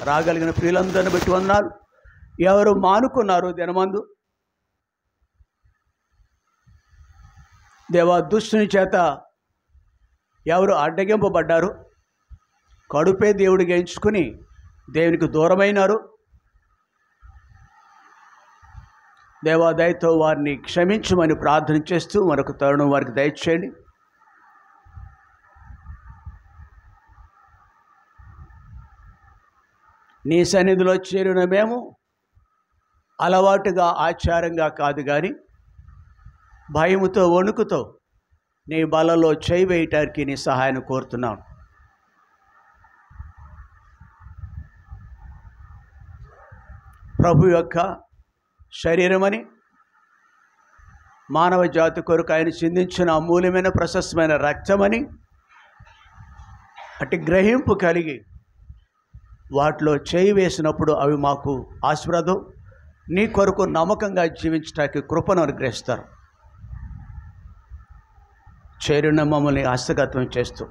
రాగలిగిన ప్రియులందరిని బట్టి వందనాలు. ఎవరు మానుకున్నారు దినమందు దేవా, దుష్టుని చేత ఎవరు అడ్డగింపబడ్డారు, కడుపే దేవుడిగా ఎంచుకుని దేవునికి దూరమైనారు, దేవా దయతో వారిని క్షమించమని ప్రార్థన చేస్తూ మరొక తరుణం వారికి దయచేయండి. నీ సన్నిధిలో చేరిన మేము అలవాటుగా ఆచారంగా కాదు కానీ భయముతో వణుకుతో నీ బలలో చేయి వేయటానికి నీ సహాయం కోరుతున్నాం. ప్రభు యొక్క శరీరమని మానవ జాతి కొరకు ఆయన చిందించిన అమూల్యమైన ప్రశస్తమైన రక్తమని అటు గ్రహింపు కలిగి వాటిలో చేయి వేసినప్పుడు అవి మాకు ఆశీర్వాదం, నీ కొరకు నమ్మకంగా జీవించడానికి కృపను అనుగ్రహిస్తారు. చేరిన మమ్మల్ని హస్తగతం చేస్తూ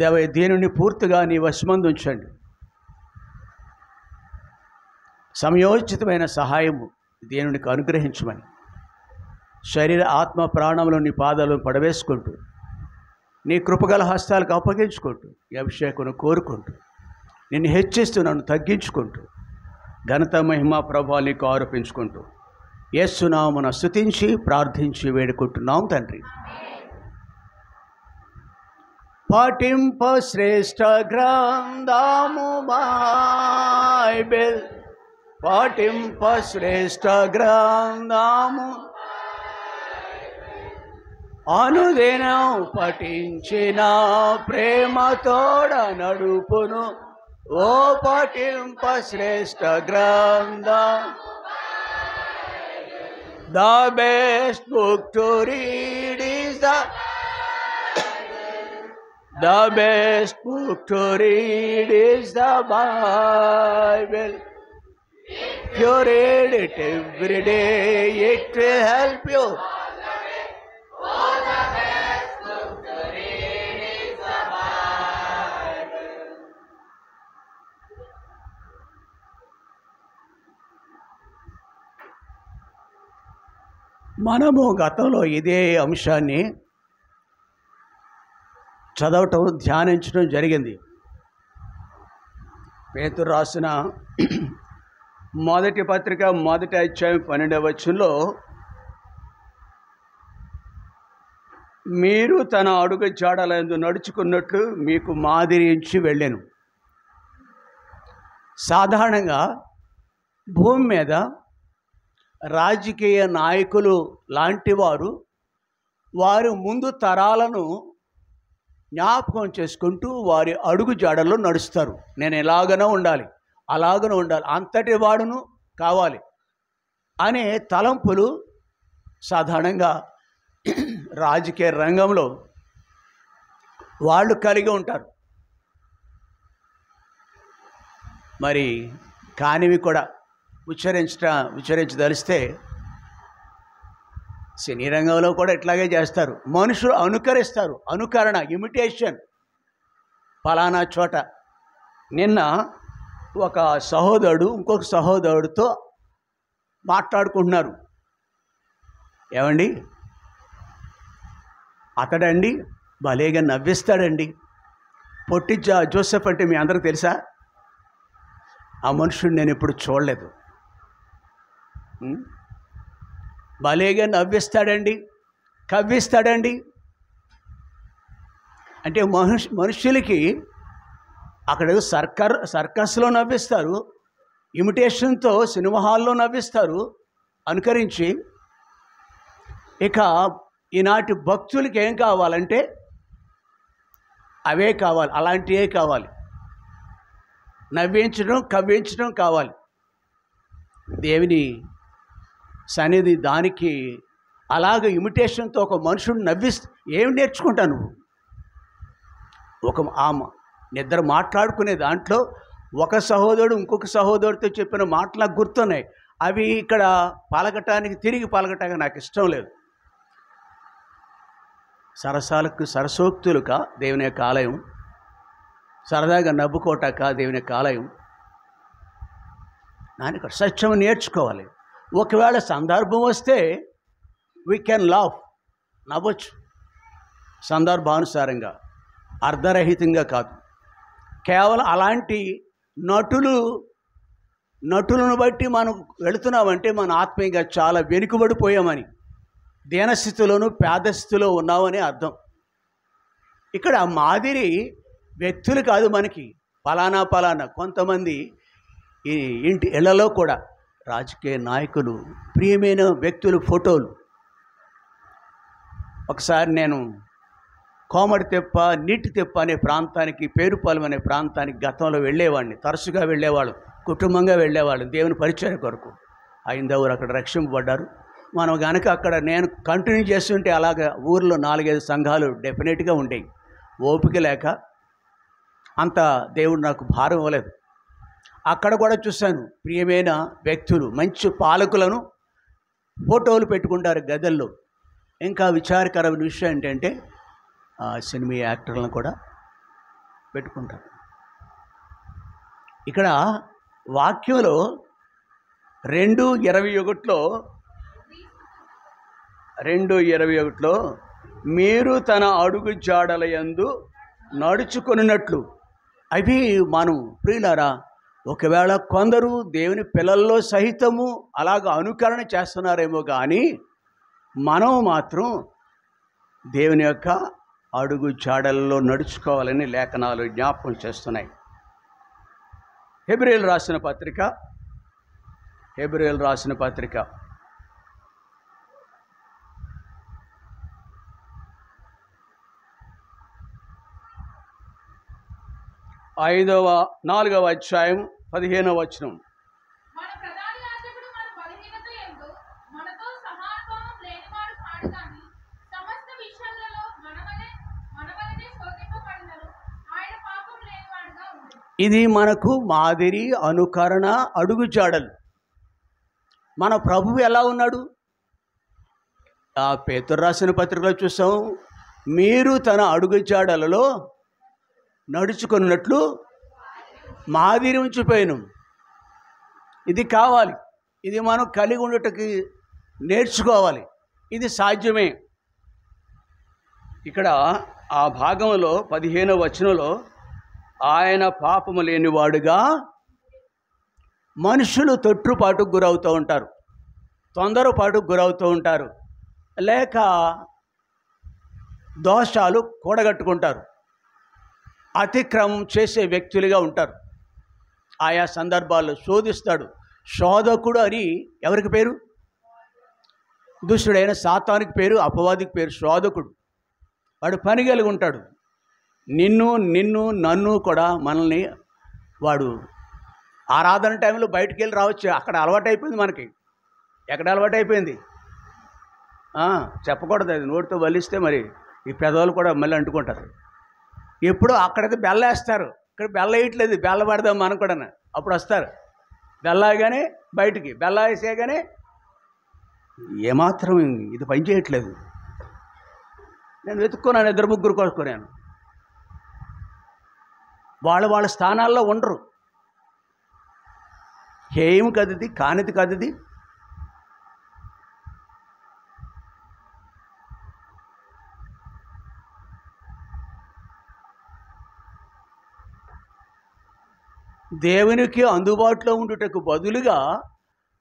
దేవ దీనిని పూర్తిగా నీ వశమందు ఉంచండి. సమయోచితమైన సహాయము దేవునికి అనుగ్రహించమని శరీర ఆత్మ ప్రాణంలో నీ పాదాలను పడవేసుకుంటూ నీ కృపగల హస్తాలకు అప్పగించుకుంటూ ఈ అభిషేకం కోరుకుంటూ నిన్ను హెచ్చిస్తూ నన్ను తగ్గించుకుంటూ ఘనత మహిమ ప్రభావాలు నీకు ఆరోపించుకుంటూ యేసు నామమున స్తుతించి ప్రార్థించి వేడుకుంటున్నాం తండ్రి. పాటింప శ్రేష్ఠ గ్రంథము బైబిల్, పాటింప శ్రేష్ఠ గ్రంథము అనుదినం పఠించిన ప్రేమతోడ నడుపును. ఓ పఠింప శ్రేష్ఠ గ్రంథం, the best book to read is the best book to read is the Bible. If you read it every day, it will help you. మనము గతంలో ఇదే అంశాన్ని చదవటం ధ్యానించడం జరిగింది. పేతురు రాసిన మొదటి పత్రిక 1వ అధ్యాయం 12వ వచనంలో మీరు తన అడుగు జాడలందు నడుచుకున్నట్లు మీకు మాదిరి ఇచ్చి వెళ్ళాను. సాధారణంగా భూమి మీద రాజకీయ నాయకులు లాంటి వారు ముందు తరాలను జ్ఞాపకం చేసుకుంటూ వారి అడుగు జాడల్లో నడుస్తారు. నేను ఎలాగనో ఉండాలి, అలాగనో ఉండాలి, అంతటి వాడును కావాలి అనే తలంపులు సాధారణంగా రాజకీయ రంగంలో వాళ్ళు కలిగి ఉంటారు. మరి కానివి కూడా ఉచ్చరించదలిస్తే సినీ రంగంలో కూడా ఇట్లాగే చేస్తారు. మనుషులు అనుకరిస్తారు, అనుకరణ, ఇమిటేషన్. ఫలానా చోట నిన్న ఒక సహోదరుడు ఇంకొక సహోదరుడితో మాట్లాడుకుంటున్నారు. ఏమండి, అతడండి భలేగా నవ్విస్తాడండి, పొట్టి జోసెఫ్ అంటే మీ అందరికి తెలుసా? ఆ మనుషుడు నేను ఎప్పుడు చూడలేదు. భలేగా నవ్విస్తాడండి, కవ్విస్తాడండి. అంటే మనుషులకి అక్కడ సర్కస్లో నవ్విస్తారు, ఇమిటేషన్తో సినిమా హాల్లో నవ్విస్తారు అనుకరించి. ఇక ఈనాటి భక్తులకి ఏం కావాలంటే అవే కావాలి, అలాంటివే కావాలి. నవ్వించడం, కవ్వించడం కావాలి. దేవుని సన్నిధి దానికి అలాగ ఇమిటేషన్తో ఒక మనుషుడు ఏమి నేర్చుకుంటావు నువ్వు? నిద్ర మాట్లాడుకునే దాంట్లో ఒక సహోదరుడు ఇంకొక సహోదరుడితో చెప్పిన మాటలు నాకు గుర్తున్నాయి. అవి ఇక్కడ తిరిగి పలకటానికి నాకు ఇష్టం లేదు. సరసాలకు సరసోక్తులుగా దేవుని యొక్క ఆలయం సరదాగా నవ్వుకోటాక దేవుని యొక్క ఆలయం. దానికి సత్యం నేర్చుకోవాలి. ఒకవేళ సందర్భం వస్తే వీ కెన్ లాఫ్, నవ్వచ్చు, సందర్భానుసారంగా, అర్ధరహితంగా కాదు. కేవలం అలాంటి నటులను బట్టి మనం వెళుతున్నామంటే మన ఆత్మీయంగా చాలా వెనుకబడిపోయామని, దీనస్థితిలోను పేదస్థితిలో ఉన్నామని అర్థం. ఇక్కడ మాదిరి వ్యక్తులు కాదు మనకి, పలానా కొంతమంది ఈ ఇంటి ఇళ్లలో కూడా రాజకీయ నాయకులు, ప్రియమైన వ్యక్తులు ఫోటోలు. ఒకసారి నేను కోమటితెప్ప, నీటితెప్ప అనే ప్రాంతానికి, పేరుపాలెం అనే ప్రాంతానికి గతంలో వెళ్ళేవాడిని. తరచుగా వెళ్ళేవాళ్ళు, కుటుంబంగా వెళ్ళేవాళ్ళు దేవుని పరిచయం కొరకు. ఐందవులు అక్కడ రక్షింపబడ్డారు. మనం కనుక అక్కడ నేను కంటిన్యూ చేస్తుంటే అలాగా ఊర్లో 4-5 సంఘాలు డెఫినెట్గా ఉండేవి. ఓపిక లేక అంత దేవుడు నాకు భారం ఇవ్వలేదు. అక్కడ కూడా చూశాను, ప్రియమైన వ్యక్తులు, మంచి పాలకులను ఫోటోలు పెట్టుకుంటారు గదుల్లో. ఇంకా విచారకరమైన విషయం ఏంటంటే సినిమా యాక్టర్లను కూడా పెట్టుకుంటారు. ఇక్కడ వాక్యంలో 2:21లో మీరు తన అడుగు జాడల యందు నడుచుకొనున్నట్లు. అవి మనం ప్రియులారా, ఒకవేళ కొందరు దేవుని పిల్లల్లో సహితము అలాగ అనుకరణ చేస్తున్నారేమో కానీ మనం మాత్రం దేవుని యొక్క అడుగు జాడల్లో నడుచుకోవాలని లేఖనాలు జ్ఞాపకం చేస్తున్నాయి. హెబ్రీయులు రాసిన పత్రిక 4వ అధ్యాయం 15వ వచనం. ఇది మనకు మాదిరి, అనుకరణ, అడుగుజాడలు. మన ప్రభువు ఎలా ఉన్నాడు? ఆ పేతురు రాసిన పత్రికలో చూసాం, మీరు తన అడుగుజాడలలో నడుచుకున్నట్లు మాదిరి ఉంచిపోయాను. ఇది కావాలి, ఇది మనం కలిగి ఉండటకి నేర్చుకోవాలి. ఇది సాధ్యమే. ఇక్కడ ఆ భాగంలో 15వ వచనంలో ఆయన పాపము లేనివాడుగా, మనుషులు తొట్టుపాటుకు గురవుతూ ఉంటారు, తొందరపాటుకు గురవుతూ ఉంటారు, లేక దోషాలు కూడగట్టుకుంటారు, అతిక్రమం చేసే వ్యక్తులుగా ఉంటారు. ఆయా సందర్భాల్లో శోధిస్తాడు. శోధకుడు అని ఎవరికి పేరు? దుష్టుడైన సాతానికి పేరు, అపవాదికి పేరు శోధకుడు. వాడు పని కలిగి ఉంటాడు. నన్ను కూడా మనల్ని వాడు ఆరాధన టైంలో బయటికి వెళ్ళి రావచ్చు. అక్కడ అలవాటైపోయింది మనకి. ఎక్కడ అలవాటైపోయింది? చెప్పకూడదు, అది నోటితో వలిస్తే మరి ఈ పెదవులు కూడా మళ్ళీ అంటుకుంటారు. ఎప్పుడో అక్కడైతే బెల్లేస్తారు, ఇక్కడ బెల్ల వేయట్లేదు, బెల్ల పడదాం మనం కూడా. అప్పుడు వస్తారు, బెల్లాగానే బయటికి, బెల్ల వేసేగానే ఏమాత్రం ఇది పని చేయట్లేదు. నేను వెతుక్కున్నాను, 2-3 కొనుక్కున్నాను. వాళ్ళ స్థానాల్లో ఉండరు. ఏమి కదది, కానిది కదది. దేవునికి అందుబాటులో ఉండుటకు బదులుగా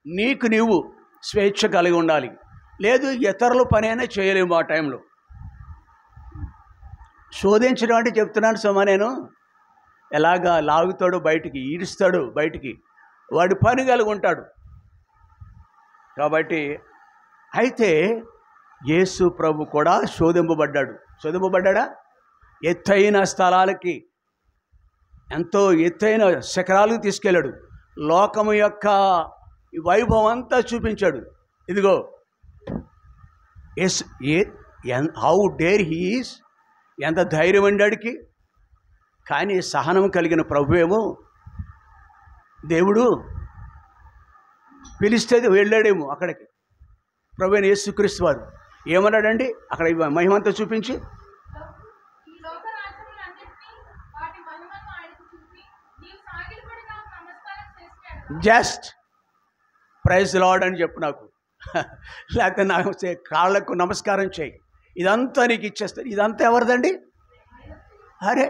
నీకు నీవు స్వేచ్ఛ కలిగి ఉండాలి. లేదు, ఇతరుల పనైనా చేయలేము. ఆ టైంలో శోధించడం అంటే చెప్తున్నాను సుమా, నేను ఎలాగా లాగుతాడు బయటికి, ఈడుస్తాడు బయటికి, వాడి పని కలిగి ఉంటాడు. కాబట్టి అయితే యేసు ప్రభు కూడా శోధింపబడ్డా? ఎత్తైన స్థలాలకి, ఎంతో ఎత్తైన శిఖరాలకు తీసుకెళ్ళాడు. లోకము యొక్క వైభవం అంతా చూపించాడు. ఇదిగో హౌ డేర్ హీ ఈజ్, ఎంత ధైర్యం అండాడికి. కానీ సహనం కలిగిన ప్రభువేమో, దేవుడు పిలిస్తే వెళ్ళాడేమో అక్కడికి. ప్రభు అయిన యేసుక్రీస్తు వారు ఏమన్నాడండి అక్కడ మహిమంతా చూపించి, జస్ట్ ప్రైజ్ లార్డ్ అని చెప్పు నాకు, లేకపోతే నాకు కాళ్ళకు నమస్కారం చేయి, ఇదంతా నీకు ఇచ్చేస్తాను. ఇదంతా ఎవరిదండి? అరే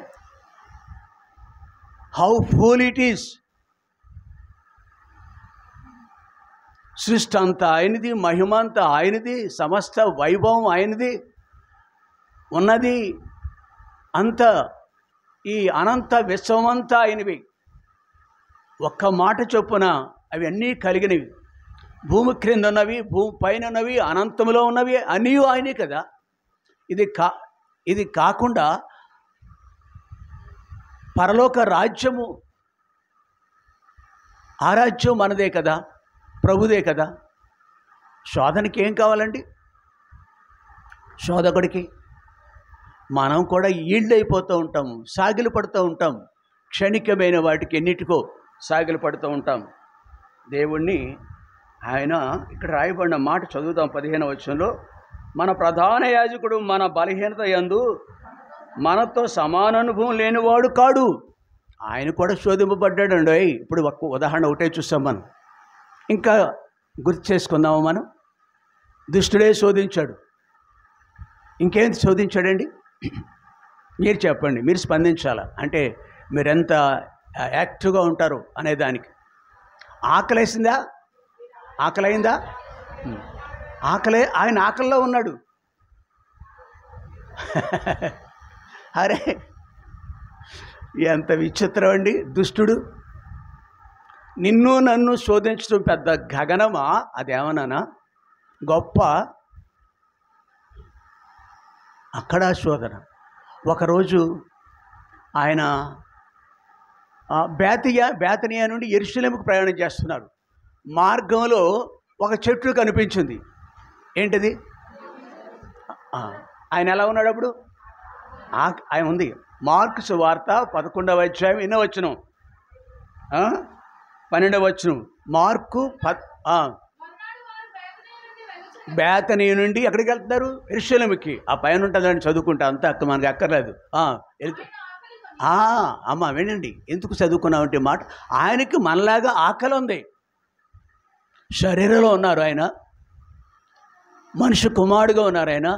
హౌ ఫూల్ ఇట్ ఈస్. సృష్టి అంతా ఆయనది, మహిమ అంతా ఆయనది, సమస్త వైభవం ఆయనది, ఉన్నది అంత ఈ అనంత విశ్వమంతా ఆయనవి. ఒక్క మాట చొప్పున అవి అన్నీ కలిగినవి. భూమి క్రింద ఉన్నవి, భూమి పైన ఉన్నవి, అనంతంలో ఉన్నవి అన్నీ ఆయనే కదా. ఇది కాకుండా పరలోక రాజ్యము, ఆ రాజ్యం మనదే కదా, ప్రభుదే కదా. శోధనకి ఏం కావాలండి? శోధకుడికి మనం కూడా ఈల్డ్ అయిపోతూ ఉంటాము, సాగిలు పడుతూ ఉంటాం, క్షణికమైన వాటికి ఎన్నిటికో సాగిలు పడుతూ ఉంటాం. దేవుణ్ణి ఆయన ఇక్కడ రాయబడిన మాట చదువుతాం 15వ వచనంలో. మన ప్రధాన యాజకుడు మన బలహీనత యందు మనతో సమాన అనుభవం లేనివాడు కాడు. ఆయన కూడా శోధింపబడ్డాడండి. ఇప్పుడు ఒక్క ఉదాహరణ ఒకటే చూస్తాం మనం, ఇంకా గుర్తు చేసుకుందాము మనం. దుష్టుడే శోధించాడు. ఇంకేం శోధించాడండి? మీరు చెప్పండి, మీరు స్పందించాలా, అంటే మీరెంత యాక్టివ్గా ఉంటారు అనేదానికి. ఆకలేసిందా? ఆకలైందా? ఆయన ఆకలిలో ఉన్నాడు. అరే ఎంత విచిత్రం అండి దుష్టుడు. నిన్ను నన్ను శోధించడం పెద్ద గగనమా? అదేమన్నానా గొప్ప? అక్కడ శోధన. ఒకరోజు ఆయన బేతనియా నుండి యెరూషలేముకు ప్రయాణం చేస్తున్నారు. మార్గంలో ఒక చెట్టు కనిపించింది. ఏంటిది? ఆయన ఎలా ఉన్నాడు అప్పుడు? ఆయన ఉంది. మార్కు సువార్త 11వ అధ్యాయం 8వ వచనం, 12వ వచనం. మార్కు బేతనియ నుండి ఎక్కడికి వెళ్తున్నారు? యెరూషలేముకి. ఆ పైన ఉంటుందని చదువుకుంటా, అంతా మనకి అక్కర్లేదు. అమ్మ వినండి, ఎందుకు చదువుకున్నామంటే మాట, ఆయనకి మనలాగా ఆకలి ఉంది. శరీరంలో ఉన్నారు ఆయన, మనిషి కుమారుడుగా ఉన్నారు ఆయన,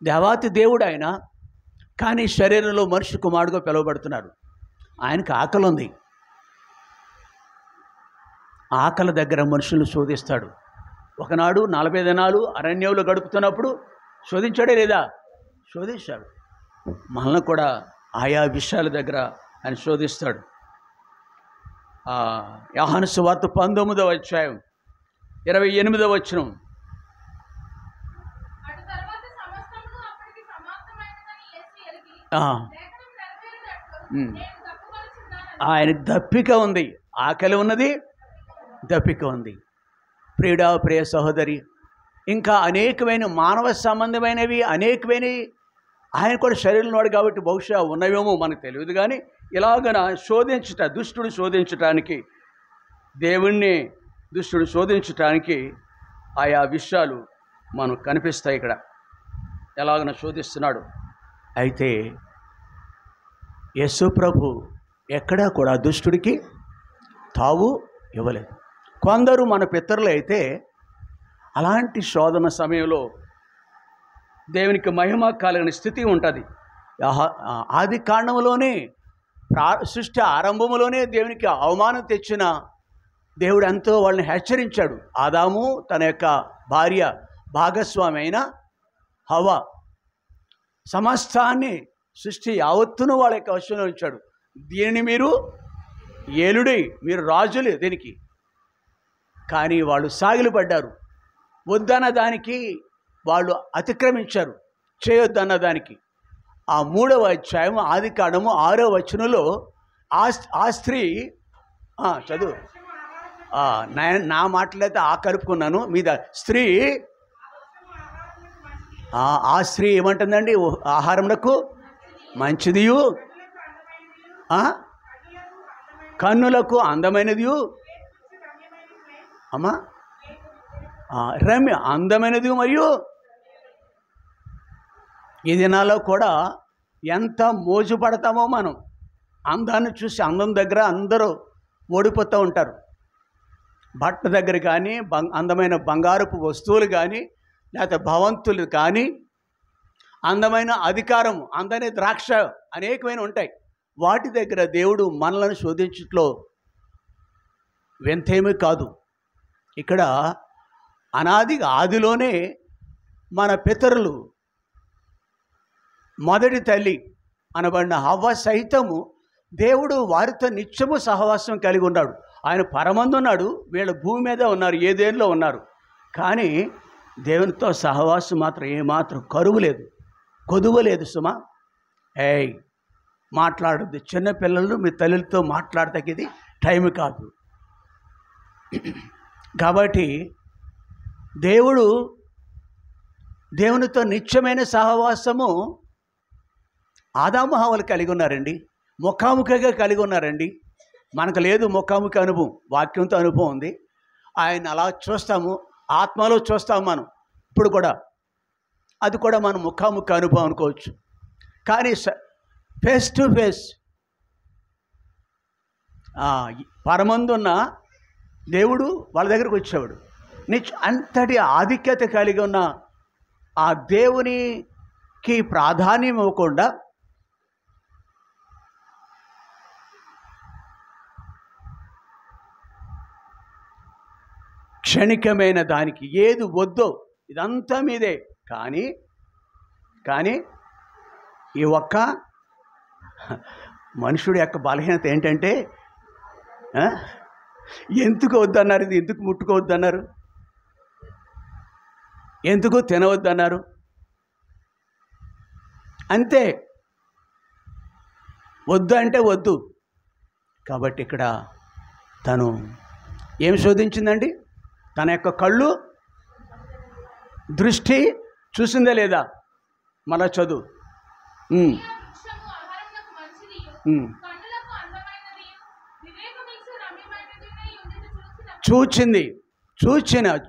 దేవాతి దేవుడు ఆయన, కానీ శరీరంలో మనిషి కుమారుడుగా పిలువబడుతున్నారు. ఆయనకి ఆకలి ఉంది. ఆకలి దగ్గర మనుషులను శోధిస్తాడు. ఒకనాడు 40 దినాలు అరణ్యంలో గడుపుతున్నప్పుడు శోధించాడే లేదా? శోధించాడు. మనల్ని కూడా ఆయా విషయాల దగ్గర ఆయన శోధిస్తాడు. యోహాను సువార్త 19వ అధ్యాయం 28వ వచనం. ఆయన దప్పిక ఉంది, ఆకలి ఉన్నది, దప్పిక ఉంది. ప్రియ సహోదరి, ఇంకా అనేకమైన మానవ సంబంధమైనవి అనేకమైనవి ఆయన కూడా శరీరంలో వాడు కాబట్టి బహుశా ఉన్నవేమో మనకు తెలియదు. కానీ ఇలాగన దుష్టుడు శోధించటానికి, దేవుణ్ణి దుష్టుడు శోధించటానికి ఆయా విషయాలు మనకు కనిపిస్తాయి ఇక్కడ, ఎలాగన శోధిస్తున్నాడు. అయితే యేసు ప్రభు ఎక్కడా కూడా దుష్టుడికి తావు ఇవ్వలేదు. కొందరు మన పితరులు అయితే అలాంటి శోధన సమయంలో దేవునికి మహిమ కలిగిన స్థితి ఉంటుంది. ఆది కాండంలోనే సృష్టి ఆరంభంలోనే దేవునికి అవమానం తెచ్చిన దేవుడు ఎంతో వాళ్ళని హెచ్చరించాడు. ఆదాము తన యొక్క భార్య భాగస్వామి అయిన హవ్వ సమస్తాన్ని సృష్టి యావత్తును వాళ్ళ యొక్క వశంలో ఉంచాడు. దీనిని మీరు ఏలుడి, మీరు రాజులు దీనికి. కానీ వాళ్ళు సాగిలపడ్డారు. వద్దన్న దానికి వాళ్ళు అతిక్రమించారు, చేయొద్దన్న దానికి. ఆ 3వ అధ్యాయం ఆది కాండము 6వ వచనంలో ఆ స్త్రీ చదువు, నా మాటలైతే కలుపుకున్నాను మీద. స్త్రీ ఆ స్త్రీ ఏమంటుందండి? ఆహారమునకు మంచిదియు, కన్నులకు అందమైనదియు, అమ్మా రమ్య అందమైనది. మరియు ఈ దినాల్లో కూడా ఎంత మోజు పడతామో మనం. అందాన్ని చూసి అందం దగ్గర అందరూ ఓడిపోతూ ఉంటారు. బట్ట దగ్గర కానీ అందమైన బంగారపు వస్తువులు కానీ లేకపోతే భవంతులు కానీ అందమైన అధికారం అందని ద్రాక్ష అనేకమైన ఉంటాయి. వాటి దగ్గర దేవుడు మనలను శోధించట్లో వింతేమీ కాదు. ఇక్కడ ఆదిలోనే మన పితరులు మొదటి తల్లి అనబడిన హవ్వ సైతము దేవుడు వారితో నిత్యము సహవాసం కలిగి ఉన్నాడు. ఆయన పరమందున్నాడు, వీళ్ళ భూమి మీద ఉన్నారు, ఏదేళ్ళలో ఉన్నారు. కానీ దేవునితో సహవాసం మాత్రం ఏమాత్రం కరువులేదు, కొదువలేదు. సుమా మాట్లాడద్దు. చిన్నపిల్లలు మీ తల్లితో మాట్లాడతాకి ఇది టైం కాదు. కాబట్టి దేవునితో నిత్యమైన సహవాసము ఆదాము హవ్వలు కలిగి ఉన్నారండి. ముఖాముఖిగా కలిగి ఉన్నారండి. మనకు లేదు ముఖాముఖి అనుభవం, వాక్యంతో అనుభవం ఉంది. ఆయన అలా చూస్తాము, ఆత్మలో చూస్తాము మనం. ఇప్పుడు కూడా అది కూడా మనం ముఖాముఖి అనుభవం అనుకోవచ్చు. కానీ ఫేస్ టు ఫేస్ పరమందున్న దేవుడు వాళ్ళ దగ్గరకు వచ్చేవాడు. అంతటి ఆధిక్యత కలిగి ఉన్న ఆ దేవునికి ప్రాధాన్యం ఇవ్వకుండా క్షణికమైన దానికి ఏది వద్దో ఇదంతా మీదే. కానీ ఈ ఒక్క మనుషుడి యొక్క బలహీనత ఏంటంటే ఎందుకు వద్దన్నారు, ఇది ఎందుకు ముట్టుకోవద్దన్నారు, ఎందుకు తినవద్దన్నారు, అంతే. వద్దు అంటే వద్దు. కాబట్టి ఇక్కడ తను ఏం శోధించిందండి? తన యొక్క కళ్ళు దృష్టి చూసిందా లేదా? మళ్ళా చదువు.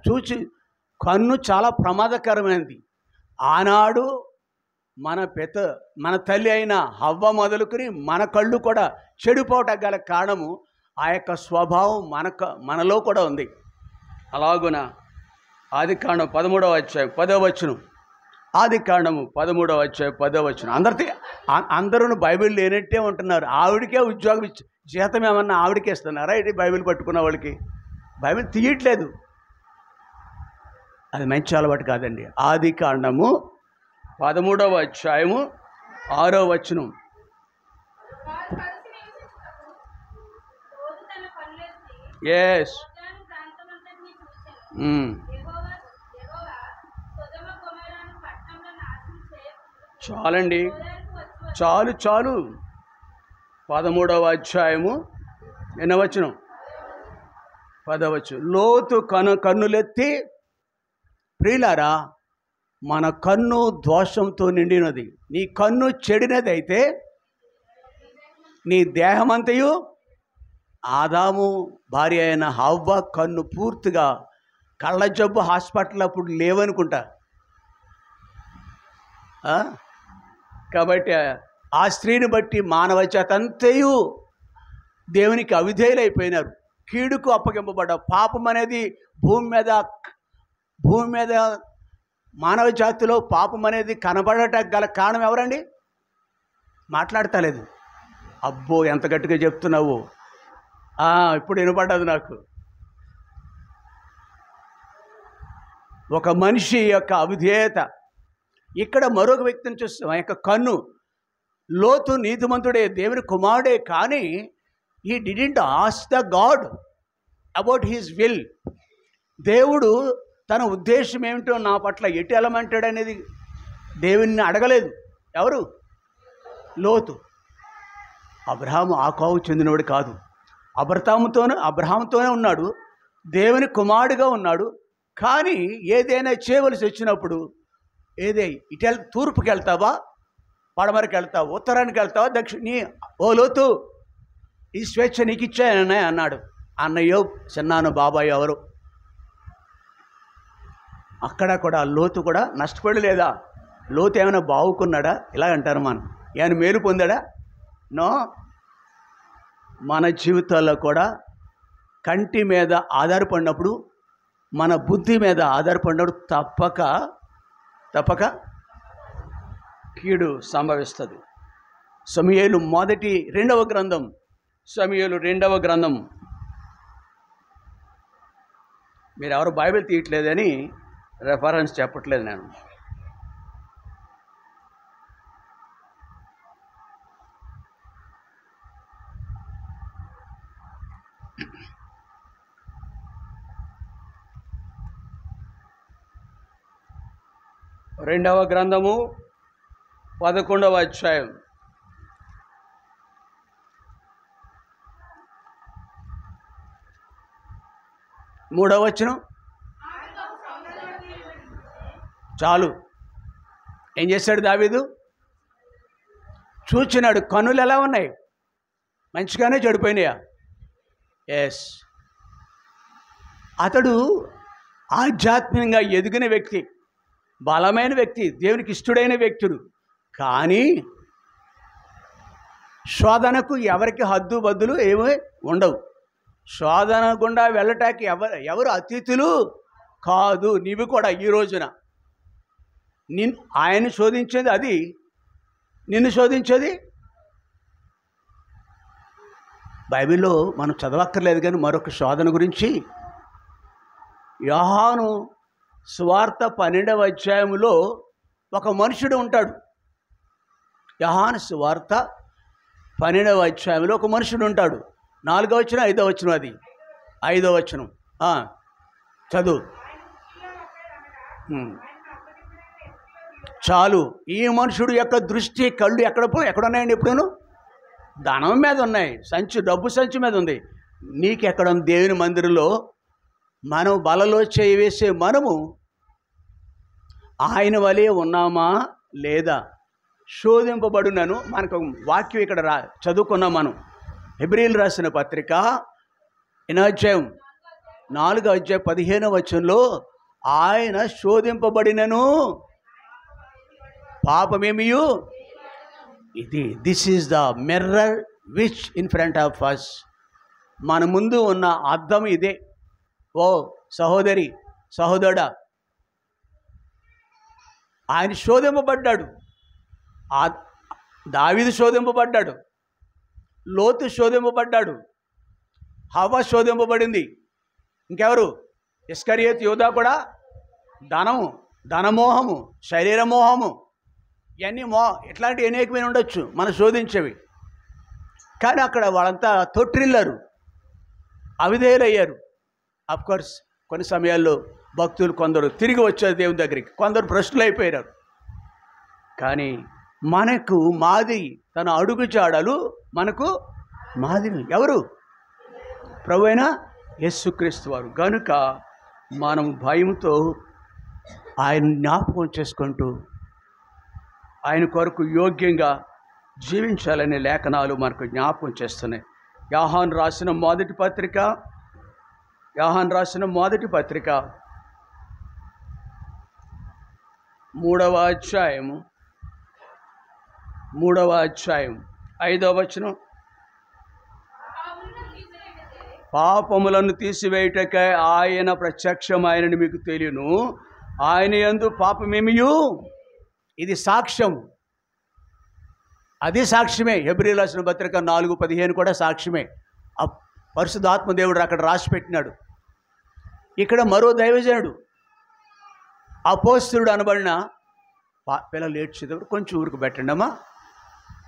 చూచి కన్ను చాలా ప్రమాదకరమైనది. ఆనాడు మన తల్లి అయిన హవ్వ మొదలుకొని మన కళ్ళు కూడా చెడిపోవటం గల కారణము ఆ యొక్క స్వభావం మనలో కూడా ఉంది. అలాగున ఆదికాండం 13వ అధ్యాయం 10వ వచనం, ఆదికాండము 13వ అధ్యాయం 10వ వచనం. అందరూ బైబిల్ లేనట్టే ఉంటున్నారు. ఆవిడకే ఉద్యోగం జీతం ఏమన్నా ఆవిడకే ఇస్తున్నారా? ఇది బైబిల్ పట్టుకున్న వాళ్ళకి బైబిల్ తీయట్లేదు. అది మంచి అలవాటు కాదండి. ఆదికాండము 13వ అధ్యాయము 6వ వచనం. ఎస్, చాలండి, చాలు. 13వ అధ్యాయము ఎన్నో వచనం? 10వ వచనం. లోతు కన్నులెత్తి, ప్రియులారా, మన కన్ను దోషంతో నిండినది. నీ కన్ను చెడినది అయితే నీ దేహమంతయు, ఆదాము భార్య అయిన హవ్వ కన్ను పూర్తిగా కళ్ళ జబ్బు హాస్పిటల్ అప్పుడు లేవనుకుంటా. కాబట్టి ఆ స్త్రీని బట్టి మానవ జాతి అంతయు దేవునికి అవిధేయులైపోయినారు. కీడుకు అప్పగింపబడ్డ పాపం అనేది భూమి మీద మానవ జాతిలో పాపం అనేది కనబడటం గల కారణం ఎవరండి? మాట్లాడతలేదు. అబ్బో ఎంత గట్టిగా చెప్తున్నావు, ఇప్పుడు వినపడ్డది నాకు. ఒక మనిషి యొక్క అవిధేయత. ఇక్కడ మరొక వ్యక్తిని చూస్తాం. ఆ యొక్క కన్ను. లోతు నీతిమంతుడే, దేవుని కుమారుడే, కానీ he didn't ask the God about his will. దేవుడు తన ఉద్దేశం ఏమిటో నా పట్ల ఎటు వెళ్ళమంటాడు అనేది దేవుణ్ణి అడగలేదు. ఎవరు? లోతు. అబ్రహాము ఆ కోవు చెందినవాడు కాదు. అబ్రహాముతోనే ఉన్నాడు, దేవుని కుమారుడుగా ఉన్నాడు. కానీ ఏదైనా చేయవలసి వచ్చినప్పుడు తూర్పుకి వెళ్తావా, పడమరకి వెళ్తావా, ఉత్తరానికి వెళ్తావా, ఓ లోతు, ఈ స్వేచ్ఛ నీకు ఇచ్చాయనే అన్నాడు. అన్నయ్యో, చిన్నాను, బాబాయ్ ఎవరు? అక్కడ కూడా లోతు కూడా నష్టపడలేదా? లోతు ఏమైనా బావుకున్నాడా? ఇలా అంటారు మనం. ఏమైనా మేలు పొందాడా? నో. మన జీవితాల్లో కూడా కంటి మీద ఆధారపడినప్పుడు, మన బుద్ధి మీద ఆధారపడినప్పుడు తప్పక కీడు సంభవిస్తుంది. సమూయేలు రెండవ గ్రంథం మీరు ఎవరు బైబిల్ తీయట్లేదని రెఫరెన్స్ చెప్పట్లేదు నేను. రెండవ గ్రంథము 11వ అధ్యాయం 3వ వచనం. చాలు. ఏం చేశాడు దావీదు? చూచినాడు. కన్నులు ఎలా ఉన్నాయి? మంచిగానే చెడిపోయినాయా? ఎస్. అతడు ఆధ్యాత్మికంగా ఎదిగిన వ్యక్తి, బలమైన వ్యక్తి, దేవునికి ఇష్టడైన వ్యక్తుడు. కానీ శోధనకు ఎవరికి హద్దు బద్దులు ఏమీ ఉండవు. శోధన గుండా వెళ్ళటానికి ఎవరు అతిథులు కాదు. నీవు కూడా ఈ రోజున ఆయన శోధించేది అది, నిన్ను శోధించేది. బైబిల్లో మనం చదవక్కర్లేదు కానీ మరొక శోధన గురించి యోహాను సువార్త 12వ అధ్యాయంలో ఒక మనుషుడు ఉంటాడు. యోహాను సువార్త 12వ అధ్యాయంలో ఒక మనుషుడు ఉంటాడు. 4వ వచనం 5వ వచనం, అది 5వ వచనం చదువు. చాలు. ఈ మనుషుడు యొక్క దృష్టి, కళ్ళు ఎక్కడున్నాయండి? ఎప్పుడూను ధనం మీద ఉన్నాయి, డబ్బు సంచి మీద ఉంది. నీకెక్కడ దేవుని మందిరంలో మనం బలలో చేయి వేసే మనము ఆయన వలె ఉన్నామా లేదా? శోధింపబడునను. మనకు వాక్యం ఇక్కడ చదువుకున్నాం మనం. హెబ్రీయులు రాసిన పత్రిక 8వ అధ్యాయం 4వ అధ్యాయం 15వ వచనంలో ఆయన శోధింపబడినను పాపమేమియు this is the mirror which in front of us. మన ముందు ఉన్న అద్దం ఇదే. ఓ సహోదరి, సహోదరుడా, ఆయన శోధింపబడ్డాడు. దావీదు శోధింపబడ్డాడు, లోతు శోధింపబడ్డాడు, హవ్వ శోధింపబడింది. ఇంకెవరు? ఇస్కరియోతు యూదా కూడా ధనమోహము, శరీరమోహము, ఇవన్నీ ఇట్లాంటివి అనేకమైన ఉండొచ్చు మనం శోధించేవి. కానీ అక్కడ వాళ్ళంతా తొట్టిల్లారు, అవిధేయులయ్యారు. అఫ్కోర్స్ కొన్ని సమయాల్లో భక్తులు కొందరు తిరిగి వచ్చారు దేవుని దగ్గరికి, కొందరు భ్రష్టులు అయిపోయారు. కానీ మనకు మాదిరి, తన అడుగు జాడలు మనకు మాదిరి ఎవరు? ప్రభువైన యేసుక్రీస్తు వారు. కనుక మనం భయంతో ఆయన జ్ఞాపకం చేసుకుంటూ ఆయన కొరకు యోగ్యంగా జీవించాలనే లేఖనాలు మనకు జ్ఞాపకం చేస్తున్నాయి. యోహాను రాసిన మొదటి పత్రిక 3వ అధ్యాయం 5వ వచనం. పాపములను తీసివేయుటకై ఆయన ప్రత్యక్షమైనని మీకు తెలియను, ఆయన యందు పాపమేమియు. ఇది సాక్ష్యం, అది సాక్ష్యమే. హెబ్రీయులు రాసిన పత్రిక 4:15 కూడా సాక్ష్యమే. పరిశుద్ధాత్మ దేవుడు అక్కడ రాసి పెట్టినాడు. ఇక్కడ మరో దైవజనుడు, అపోస్తలుడు అనబడిన పిల్లలు ఏడ్చేటప్పుడు కొంచెం ఊరికి పెట్టండి అమ్మా.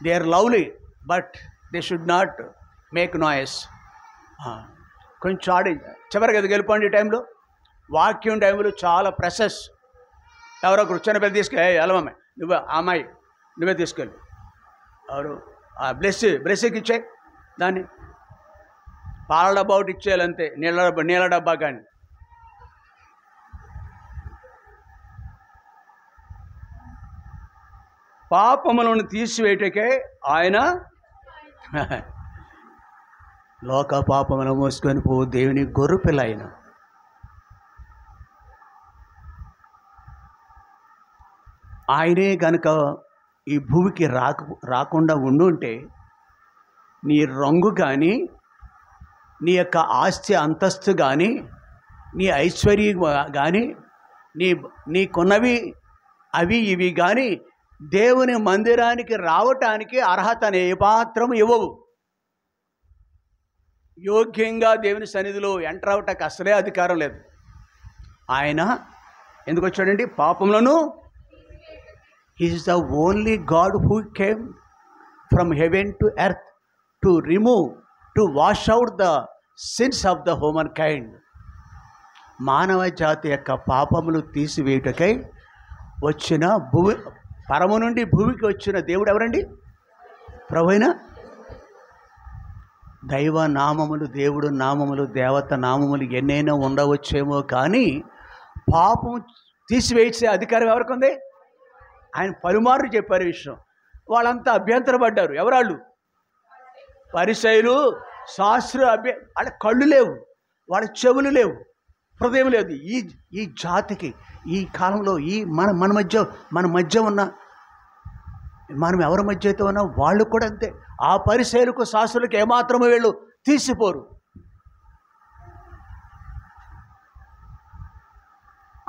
They are lovely but they should not make noise. కొంచెం ఆడి చివరికి అది గెలుపండి. ఈ టైంలో వాక్యం టైంలో చాలా ప్రెసెస్. ఎవరొకరు చిన్న పిల్లలు వెళ్ళమమ్మ, నువ్వు అమ్మాయి నువ్వే తీసుకెళ్ళి, ఎవరు బ్లెస్సింగ్ ఇచ్చాయి, దాన్ని పాల డబ్బా ఒకటి ఇచ్చేయాలంతే, నీళ్ళ డబ్బా. కానీ పాపములను తీసివేయటకే ఆయన లోక పాపములను మోసుకొని పో దేవుని గొర్రెపిల్ల. ఆయనే కనుక ఈ భూమికి రాకుండా ఉండుంటే నీ రంగు కానీ, నీ యొక్క ఆస్తి అంతస్తు కానీ, నీ ఐశ్వర్యం కానీ, నీకున్నవి అవి ఇవి కానీ దేవుని మందిరానికి రావటానికి అర్హతని ఏ పాత్రం ఇవ్వవు. యోగ్యంగా దేవుని సన్నిధిలో ఎంటర్ అవటానికి అసలే అధికారం లేదు. ఆయన ఎందుకు వచ్చాడండి? పాపములను. He is the only God who came from heaven to earth to remove, to wash out the sins of the human kind. మానవ జాతి యొక్క పాపములు తీసివేయుటకై వచ్చిన పరము నుండి భూమికి వచ్చిన దేవుడు ఎవరండి? ప్రభువైన దైవ నామములు, దేవుడు నామములు, దేవత నామములు ఎన్నైనా ఉండవచ్చేమో కానీ పాపం తీసివేసే అధికారం ఎవరికి ఉంది? ఆయన పలుమార్లు చెప్పారు విషయం. వాళ్ళంతా అభ్యంతరపడ్డారు. ఎవరాళ్ళు? పరిసయ్యులు, శాస్త్ర వాళ్ళ కళ్ళు లేవు, వాళ్ళ చెవులు లేవు, హృదయం లేదు. ఈ జాతికి ఈ కాలంలో మన మధ్య ఉన్న మనం ఎవరి మధ్య అయితే ఉన్నా వాళ్ళు కూడా అంతే. ఆ పరిసయ్యులకు, శాస్త్రులకు ఏమాత్రమో వీళ్ళు తీసిపోరు.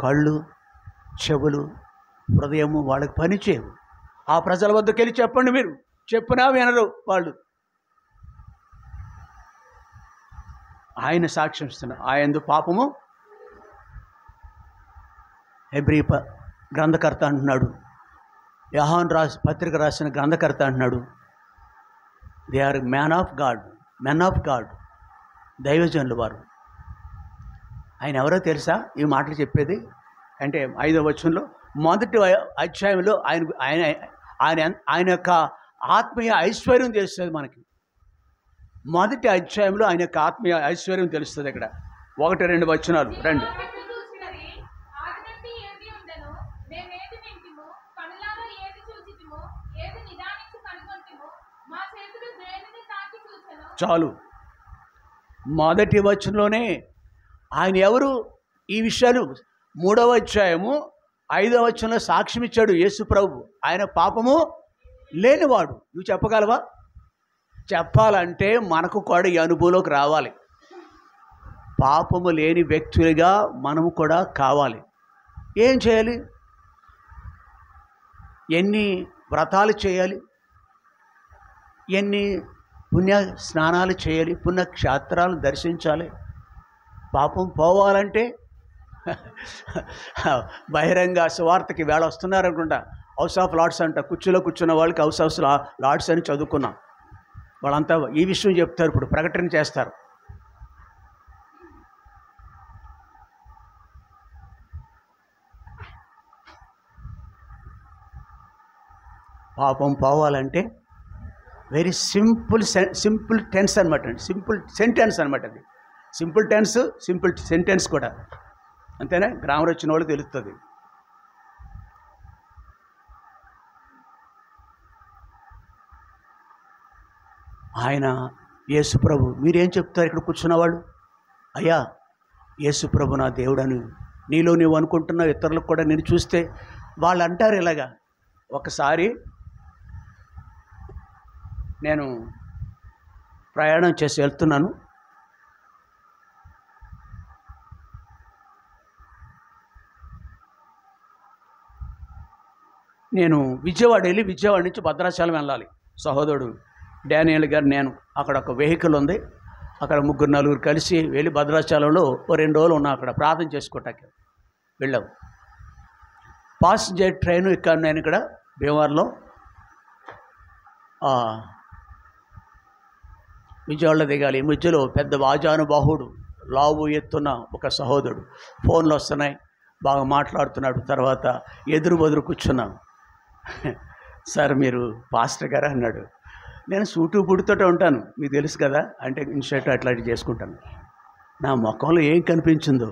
కళ్ళు, చెవులు, హృదయము వాళ్ళకి పనిచేయవు. ఆ ప్రజల వద్దకు వెళ్ళి చెప్పండి, మీరు చెప్పినా వినరు వాళ్ళు. ఆయన సాక్ష్యం ఇస్తున్నారు. ఆయన పాపము. హెబ్రీ గ్రంథకర్త అంటున్నాడు, యోహాను పత్రిక రాసిన గ్రంథకర్త అంటున్నాడు, they are men of God, దైవజనులు వారు. ఆయన ఎవరో తెలుసా ఈ మాటలు చెప్పేది? అంటే 5వ వచనంలో మొదటి అధ్యాయంలో ఆయన యొక్క ఆత్మీయ ఐశ్వర్యం తెలుస్తుంది మనకి. మొదటి అధ్యాయంలో ఆయన యొక్క ఆత్మీయ ఐశ్వర్యం తెలుస్తుంది. ఇక్కడ 1-2 వచనాలు రండి. చాలు. మొదటి వచనంలోనే ఆయన ఎవరు ఈ విషయాలు 3వ అధ్యాయము 5వ వచనంలో సాక్ష్యం ఇచ్చాడు యేసు ప్రభు. ఆయన పాపము లేనివాడు. నువ్వు చెప్పగలవా? చెప్పాలంటే మనకు కూడా ఈ అనుభవంలోకి రావాలి. పాపము లేని వ్యక్తులుగా మనము కూడా కావాలి. ఏం చేయాలి? ఎన్ని వ్రతాలు చేయాలి, ఎన్ని పుణ్య స్నానాలు చేయాలి, పుణ్యక్షేత్రాలను దర్శించాలి. పాపం పోవాలంటే బహిరంగ సువార్తకి వేళ వస్తున్నారనుకుంటా. హౌస్ ఆఫ్ లార్డ్స్ అంట, కుర్చీలో కూర్చున్న వాళ్ళకి హౌస్ ఆఫ్ లార్డ్స్ అని చదువుకున్నాం. వాళ్ళంతా ఈ విషయం చెప్తారు, ఇప్పుడు ప్రకటన చేస్తారు. పాపం పోవాలంటే వెరీ సింపుల్ టెన్స్ అనమాట అండి, సింపుల్ సెంటెన్స్ అనమాట. అది సింపుల్ టెన్స్, సింపుల్ సెంటెన్స్ కూడా అంతేనా? గ్రామర్ వచ్చిన వాళ్ళు తెలుస్తుంది. ఆయన యేసుప్రభు. మీరేం చెప్తారు ఇక్కడ కూర్చున్నవాళ్ళు? అయ్యా యేసుప్రభు నా దేవుడని నీలో నువ్వు అనుకుంటున్నావు. ఇతరులకు కూడా నేను చూస్తే వాళ్ళు అంటారు ఇలాగా. ఒకసారి నేను ప్రయాణం చేసి వెళ్తున్నాను. నేను విజయవాడ నుంచి భద్రాచలం వెళ్ళాలి. సహోదరుడు డానియల్ గారు, నేను అక్కడ ఒక వెహికల్ ఉంది, అక్కడ 3-4 కలిసి వెళ్ళి భద్రాచలంలో 2 రోజులు ఉన్నా. అక్కడ ప్రార్థన చేసుకోవటానికి వెళ్ళాము. పాసింజర్ ట్రైను ఇక్కడ నేను ఇక్కడ భీమవరంలో విజయవాడలో దిగాలి. ఈ మధ్యలో పెద్ద వాజానుబాహుడు, లావు ఎత్తున్న ఒక సహోదరుడు, ఫోన్లు వస్తున్నాయి, బాగా మాట్లాడుతున్నాడు. తర్వాత ఎదురు కూర్చున్నాను. సార్ మీరు పాస్టర్ గారా అన్నాడు. నేను సూటు బుడితోటే ఉంటాను, మీకు తెలుసు కదా, అంటే ఇన్షర్ట్ అట్లాంటివి చేసుకుంటాను. నా ముఖంలో ఏం కనిపించిందో,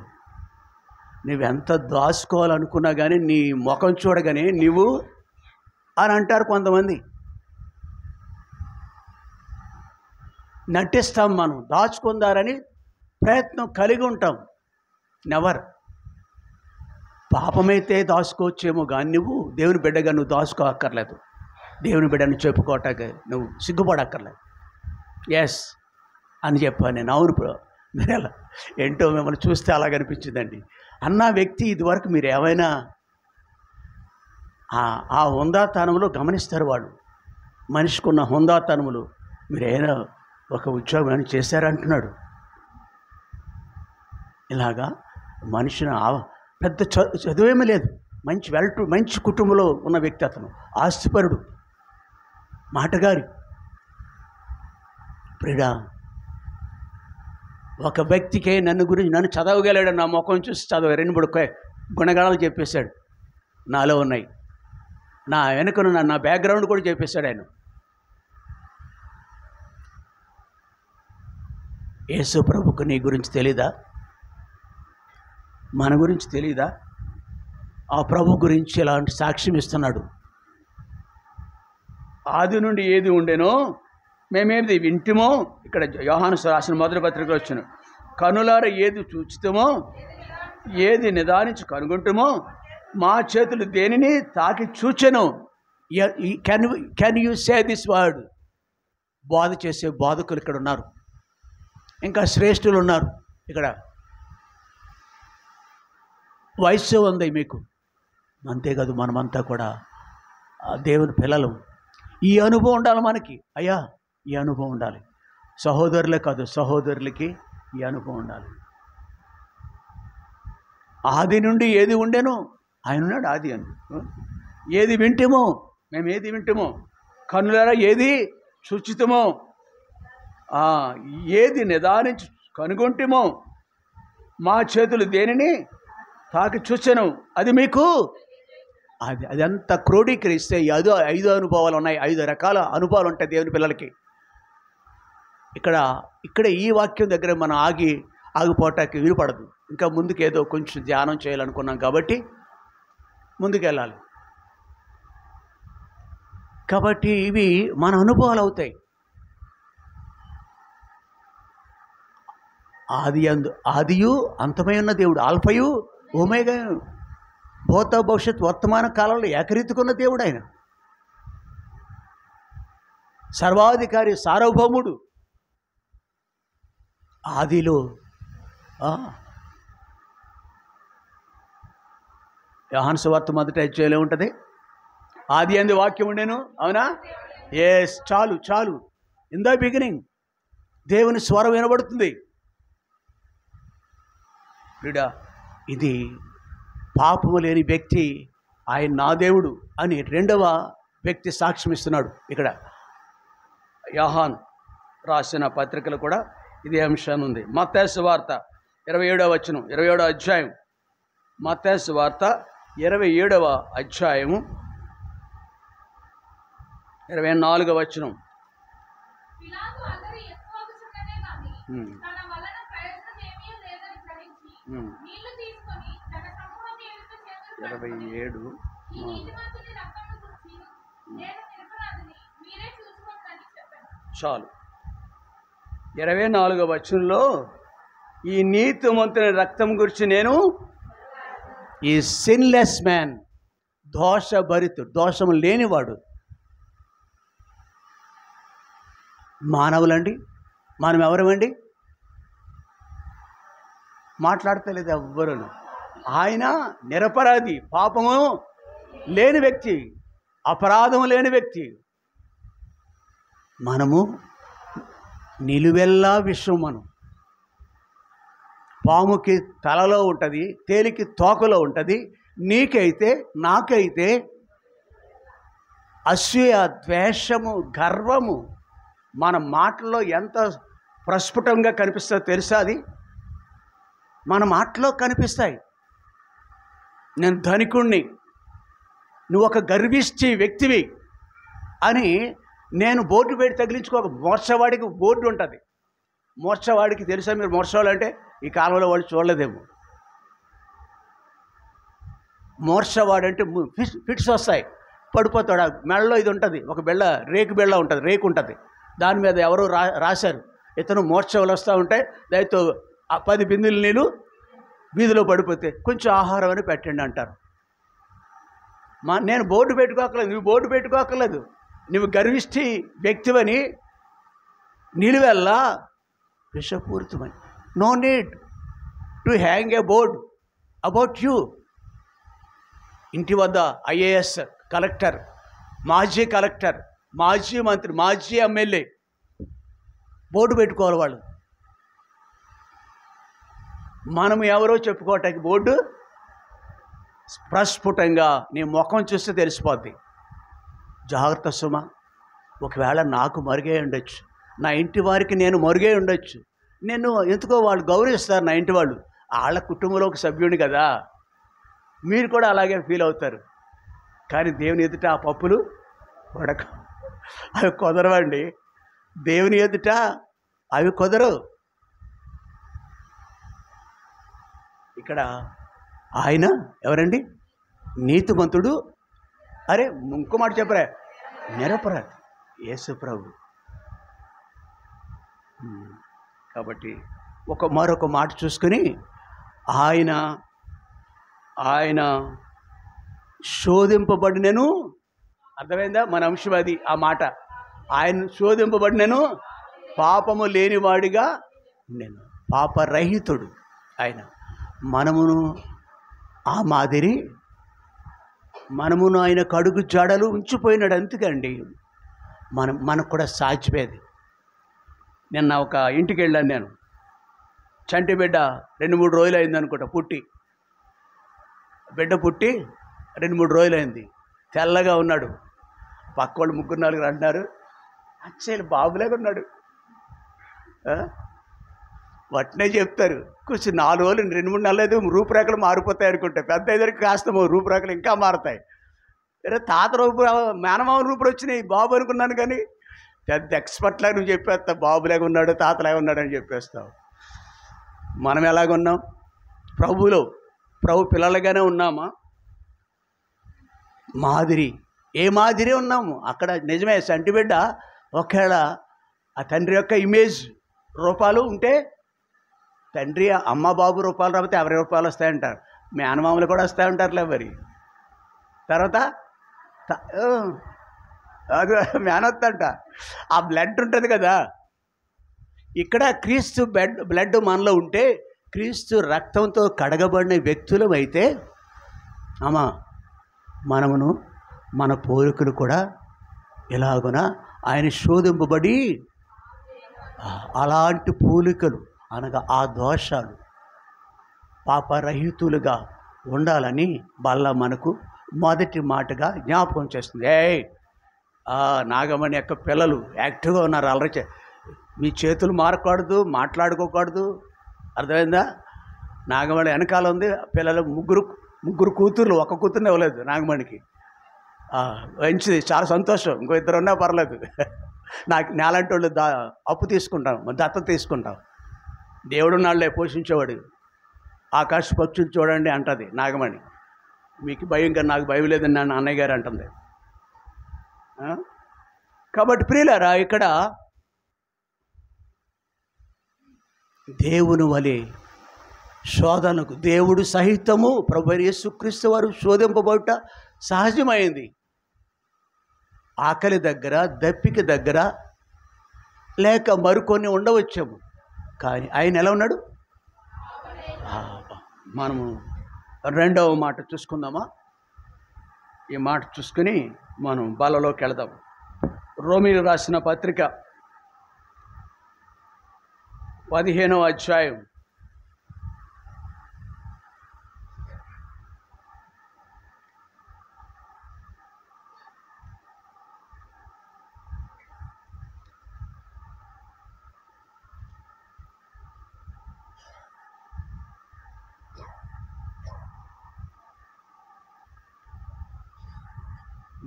నువ్వెంత దాచుకోవాలనుకున్నా కానీ నీ ముఖం చూడగానే నువ్వు అని అంటారు కొంతమంది. నటిస్తాం, మనం దాచుకుందారని ప్రయత్నం కలిగి ఉంటాం. నెవర్. పాపమైతే దాచుకోవచ్చేమో కానీ నువ్వు దేవుని బిడ్డగా నువ్వు దాచుకోక్కర్లేదు. దేవుని బిడ్డను చెప్పుకోవటానికి నువ్వు సిగ్గుపడక్కర్లేదు. ఎస్ అని చెప్పాను నేను. అవును బ్రో, మీరు ఎలా ఏంటో మిమ్మల్ని చూస్తే అలా కనిపించిందండి అన్న వ్యక్తి ఇదివరకు మీరు ఏమైనా ఆ హుందాతనములో గమనిస్తారు వాళ్ళు. మనిషికున్న హుందాతనములు మీరు ఏమైనా ఒక ఉద్యోగం ఏమైనా చేశారంటున్నాడు. ఇలాగా మనిషిని పెద్ద చదువేమీ లేదు, మంచి కుటుంబంలో ఉన్న వ్యక్తి అతను, ఆస్తిపరుడు, మాటగారి. ప్రియుడా, ఒక వ్యక్తికే నన్ను చదవగలాడు. నా ముఖం చూసి చదవ 2-3 గుణగణాలు చెప్పేశాడు నాలో ఉన్నాయి. నా వెనుకను నా బ్యాక్గ్రౌండ్ కూడా చెప్పేశాడు ఆయన. యేసు ప్రభుకు నీ గురించి తెలీదా? మన గురించి తెలీదా? ఆ ప్రభు గురించి ఇలాంటి సాక్ష్యం ఇస్తున్నాడు. ఆది నుండి ఏది ఉండేనో మేమేది వింటిమో, ఇక్కడ యోహాను రాసిన మొదటి పత్రికలో వచ్చిన, కనులార ఏది చూచితమో, ఏది నిదానించి కనుగొంటమో, మా చేతులు దేనిని తాకి చూచెను. Can you say this word? బోధ చేసే బోధకులు ఇక్కడ ఉన్నారు, ఇంకా శ్రేష్ఠులు ఉన్నారు. ఇక్కడ వయస్సు ఉంది మీకు, అంతేకాదు మనమంతా కూడా దేవుని పిల్లలు. ఈ అనుభవం ఉండాలి మనకి. అయ్యా, ఈ అనుభవం ఉండాలి. సహోదరులే కాదు, సహోదరులకి ఈ అనుభవం ఉండాలి. ఆది నుండి ఏది ఉండేనో ఆయన ఉన్నాడు. ఆది అని ఏది వింటమో, మేము ఏది వింటమో, కన్నులారా ఏది చూచితమో, ఏది నిదానించి కనుగొంటమో, మా చేతులు దేనిని తాకి చూచెను, అది మీకు అదంతా క్రోడీకరిస్తే 5 అనుభవాలు ఉన్నాయి. 5 రకాల అనుభవాలు ఉంటాయి దేవుని పిల్లలకి. ఇక్కడ ఈ వాక్యం దగ్గర మనం ఆగిపోవటానికి వీలుపడదు. ఇంకా ముందుకు ఏదో కొంచెం ధ్యానం చేయాలనుకున్నాం కాబట్టి ముందుకెళ్ళాలి. కాబట్టి ఇవి మన అనుభవాలు అవుతాయి. ఆదియు అంతమై ఉన్న దేవుడు, ఆల్ఫయు ఓమేగా, భూత భవిష్యత్ వర్తమాన కాలంలో ఏకరీతికున్న దేవుడు ఆయన, సర్వాధికారి, సార్వభౌముడు. ఆదిలో యోహాను సువార్త 1వ అధ్యాయంలో ఉంటుంది, ఆది యందు వాక్యం ఉండేను. అవునా? ఎస్, చాలు. ఇన్ ద బిగినింగ్ దేవుని స్వరం వినబడుతుంది. ప్రియుడా, ఇది పాపము లేని వ్యక్తి ఆయన నా దేవుడు అని 2వ వ్యక్తి సాక్ష్యం ఇస్తున్నాడు. ఇక్కడ యోహాను రాసిన పత్రికలు కూడా ఇదే అంశాన్ని ఉంది. మత్తయి సువార్త 27వ వచనం, 27వ అధ్యాయం, మత్తయి సువార్త 27వ అధ్యాయము 24వ వచనం. చాలు. 24వ వచనంలో ఈ నీతిమంతుని రక్తం గురించి నేను, ఈ సిన్లెస్ మ్యాన్, దోషభరితుడు, దోషం లేనివాడు. మానవులండి, మనం ఎవరమండి? మాట్లాడతలేదు ఎవ్వరు. ఆయన నిరపరాధి, పాపము లేని వ్యక్తి, అపరాధము లేని వ్యక్తి. మనము నిలువెల్లా విషయం. మనం పాముకి తలలో ఉంటుంది, తేలికి తోకలో ఉంటుంది. నీకైతే నాకైతే అసూయ, ద్వేషము, గర్వము మన మాటల్లో ఎంత ప్రస్ఫుటంగా కనిపిస్తుందో తెలుసా? అది మన మాటలో కనిపిస్తాయి. నేను ధనికుణ్ణి, నువ్వు ఒక గర్విష్టి వ్యక్తివి అని నేను బోర్డు పెట్టి తగిలించుకోక. మోర్చవాడికి బోర్డు ఉంటుంది. మోర్చవాడికి తెలుసా మీరు? మోర్చవాళ్ళంటే ఈ కాలంలో వాళ్ళు చూడలేదేమో. మోర్చవాడంటే ఫిట్స్ వస్తాయి, పడిపోతాడు. మెడలో ఇది ఉంటుంది, ఒక రేకు బిళ్ళ ఉంటుంది, రేకు ఉంటుంది. దాని మీద ఎవరో రాశారు, ఇతను మోర్చవలు వస్తూ ఉంటే దయతో 10 బిందెలు నీళ్ళు వీధిలో పడిపోతే కొంచెం ఆహారం అని పెట్టండి అంటారు. నేను బోర్డు పెట్టుకోకలేదు, నువ్వు బోర్డు పెట్టుకోకలేదు. నువ్వు గర్విష్టి వ్యక్తివని నిలువెల్ల విషపూరితమని. No need to hang a board about you. ఇంటి వద్ద ఐఏఎస్, కలెక్టర్, మాజీ కలెక్టర్, మాజీ మంత్రి, మాజీ ఎమ్మెల్యే బోర్డు పెట్టుకోవాలి వాళ్ళు. మనం ఎవరో చెప్పుకోవటానికి బోర్డు ప్రస్ఫుటంగా నీ ముఖం చూస్తే తెలిసిపోద్ది. జాగ్రత్త సుమ, ఒకవేళ నాకు మరుగే ఉండొచ్చు, నా ఇంటి వారికి నేను మరుగే ఉండొచ్చు. నేను ఎందుకో వాళ్ళు గౌరవిస్తారు, నా ఇంటి వాళ్ళు, వాళ్ళ కుటుంబంలో ఒక సభ్యుని కదా. మీరు కూడా అలాగే ఫీల్ అవుతారు. కానీ దేవుని ఎదుట ఆ పప్పులు ఉడక, అవి కుదరవండి. దేవుని ఎదుట అవి కుదరవు. ఇక్కడ ఆయన ఎవరండి? నీతిమంతుడు. అరే ఇంకో మాట చెప్పరా, నిరపరాధి యేసు ప్రభు. కాబట్టి మరొక మాట చూసుకొని ఆయన శోధింపబడినను, అర్థమైందా మన అంశం అది. ఆ మాట, ఆయన శోధింపబడినను పాపము లేనివాడిగా నేను, పాపరహితుడు ఆయన. మనమును ఆ మాదిరి మనమును ఆయన కడుగు జాడలు ఉంచిపోయినాడు. అందుకండి మనకు కూడా సాధ్యమేది. నిన్న ఒక ఇంటికి వెళ్ళాను నేను. చంటి బిడ్డ 2-3 రోజులు అయింది అనుకుంటా పుట్టి. బిడ్డ పుట్టి 2-3 రోజులు అయింది. తెల్లగా ఉన్నాడు. పక్క వాళ్ళు 3-4 అంటున్నారు, అచ్చలు బాబులాగా ఉన్నాడు. వట్నే చెప్తారు. కొంచెం 4 రోజులు 2-3 నెలలు అయితే రూపురేఖలు మారిపోతాయి అనుకుంటే, పెద్ద ఇద్దరికి కాస్త రూపురేఖలు ఇంకా మారుతాయి. తాత మేనమామ రూపులు వచ్చినాయి బాబు అనుకున్నాను. కానీ పెద్ద ఎక్స్పర్ట్లాగా నువ్వు చెప్పేస్తావు, బాబులాగా ఉన్నాడు, తాతలాగా ఉన్నాడు అని చెప్పేస్తావు. మనం ఎలాగున్నాం? ప్రభు పిల్లలుగానే ఉన్నామా? మాదిరి ఏ మాదిరి ఉన్నాము అక్కడ. నిజమే, సంటి బిడ్డ ఒకవేళ ఆ తండ్రి యొక్క ఇమేజ్ రూపాలు ఉంటే, తండ్రి అమ్మ బాబు రూపాలు రాకపోతే ఎవరి రూపాలు వస్తాయంటారు. మేనమామలు కూడా వస్తాయంటారులే. మరి తర్వాత అది మేనొత్తంట. ఆ బ్లడ్ ఉంటుంది కదా. ఇక్కడ క్రీస్తు బ్లడ్ మనలో ఉంటే, క్రీస్తు రక్తంతో కడగబడిన వ్యక్తులం అయితే, మనమును మన పోలికలు కూడా ఎలాగున ఆయన శోధింపబడి అలాంటి పోలికలు అనగా ఆ దోషాలు పాపరహితులుగా ఉండాలని బల్ల మనకు మొదటి మాటగా జ్ఞాపకం చేస్తుంది. నాగమణి యొక్క పిల్లలు యాక్టివ్గా ఉన్నారు. అలరచే మీ చేతులు మారకూడదు, మాట్లాడుకోకూడదు. అర్థమైందా? నాగమణి వెనకాల ఉంది. పిల్లలు ముగ్గురు కూతుర్లు, ఒక కూతుర్ని ఇవ్వలేదు నాగమణికి. మంచిది, చాలా సంతోషం. ఇంకో 2 ఉన్నా పర్లేదు. నాకు నేలంటి వాళ్ళు అప్పు తీసుకుంటాం, దత్త తీసుకుంటాం. దేవుడు నాళ్ళే పోషించేవాడు. ఆకాశ పక్షులు చూడండి అంటది నాగమణి. మీకు భయం కదా, నాకు భయం లేదని నన్ను అన్నయ్య గారు అంటుంది. కాబట్టి ప్రియులారా, ఇక్కడ దేవుని వలె శోధనకు దేవుడు సహితము ప్రభువైన యేసుక్రీస్తు వారు శోధింపబడుట సహజమైంది. ఆకలి దగ్గర, దప్పిక దగ్గర, లేక మరికొన్ని ఉండవచ్చాము. కానీ ఆయన ఎలా ఉన్నాడు? మనము 2వ మాట చూసుకుందామా? ఈ మాట చూసుకుని మనం బలలోకి వెళదాం. రోమీలు రాసిన పత్రిక 15వ అధ్యాయం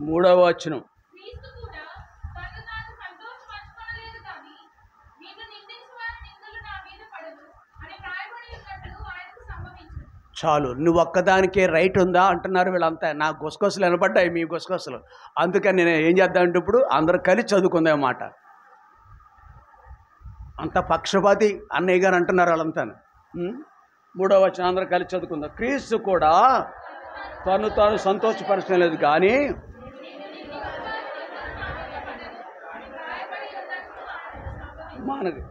3వ వచనం. చాలు, నువ్వు ఒక్కదానికే రైట్ ఉందా అంటున్నారు వీళ్ళంతా. నా గుసగుసలు వినపడ్డాయి, మీ గుసగుసలు. అందుకని నేను ఏం చేద్దామంటే ఇప్పుడు అందరూ కలిసి చదువుకుందాం అన్నమాట. అంత పక్షపాతి అన్నయ్య గారు అంటున్నారు వాళ్ళంతా. 3వ వచనం అందరూ కలిసి చదువుకుందాం. క్రీస్తు కూడా తను తాను సంతోషపరచడం లేదు, కానీ మనది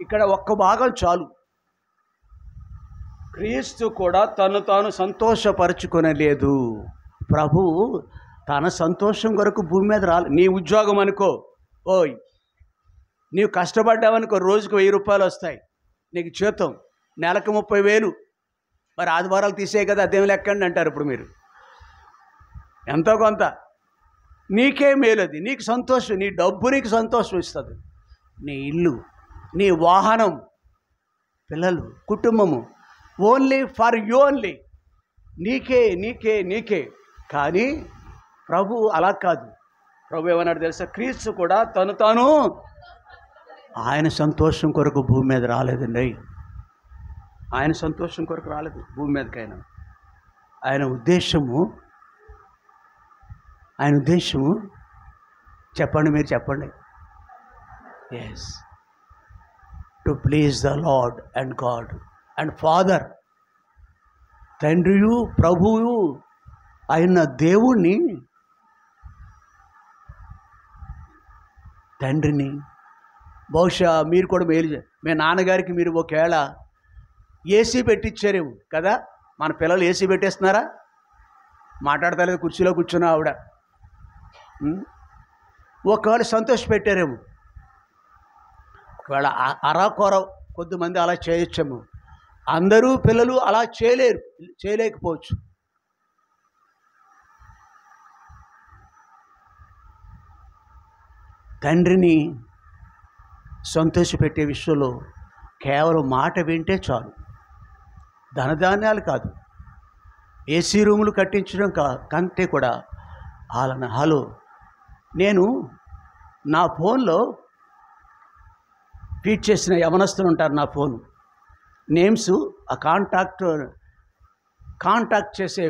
ఇక్కడ ఒక్క భాగం చాలు. క్రీస్తు కూడా తను తాను సంతోషపరచుకొనలేదు. ప్రభువు తన సంతోషం కొరకు భూమి మీద రాలి. నీ ఉద్యోగం అనుకో, ఓయ్ నీవు కష్టపడ్డావనుకో, రోజుకు 1000 రూపాయలు వస్తాయి నీకు జీతం, నెలకు 30,000. మరి ఆదివారాలు తీసే కదా, అదేం లెక్కండి అంటారు ఇప్పుడు మీరు. ఎంతో కొంత నీకే మేలు, అది నీకు సంతోషం. నీ డబ్బు నీకు సంతోషం ఇస్తుంది. నీ ఇల్లు, నీ వాహనం, పిల్లలు, కుటుంబము, ఓన్లీ ఫర్ యూ ఓన్లీ, నీకే నీకే నీకే. కానీ ప్రభు అలా కాదు. ప్రభు ఏమన్నాడు తెలుసా? క్రీస్తు కూడా తను తాను ఆయన సంతోషం కొరకు భూమి మీద రాలేదండి. ఆయన సంతోషం కొరకు రాలేదు భూమి మీదకైనా. ఆయన ఉద్దేశము చెప్పండి, మీరు చెప్పండి. Yes, to please the Lord and God and Father. తండ్రియు ప్రభువు అయిన దేవుణ్ణి, తండ్రిని. బహుశా మీరు కూడా మేలు, మీ నాన్నగారికి మీరు ఒకవేళ ఏసీ పెట్టించారేమో కదా. మన పిల్లలు ఏసీ పెట్టేస్తున్నారా? మాట్లాడతలేదు, కుర్చీలో కూర్చున్నా ఆవిడ. ఒకవేళ సంతోష పెట్టారేమో, ఒకవేళ అరాకొర కొద్దిమంది అలా చేయొచ్చేమో. అందరూ పిల్లలు అలా చేయలేకపోవచ్చు. తండ్రిని సంతోషపెట్టే విషయంలో కేవలం మాట వింటే చాలు. ధనధాన్యాలు కాదు, ఏసీ రూములు కట్టించడం కంటే కూడా హలో, నేను నా ఫోన్లో ఫీడ్ చేసిన యవనస్తులు ఉంటారు. నా ఫోను నేమ్స్, ఆ కాంటాక్ట్ చేసే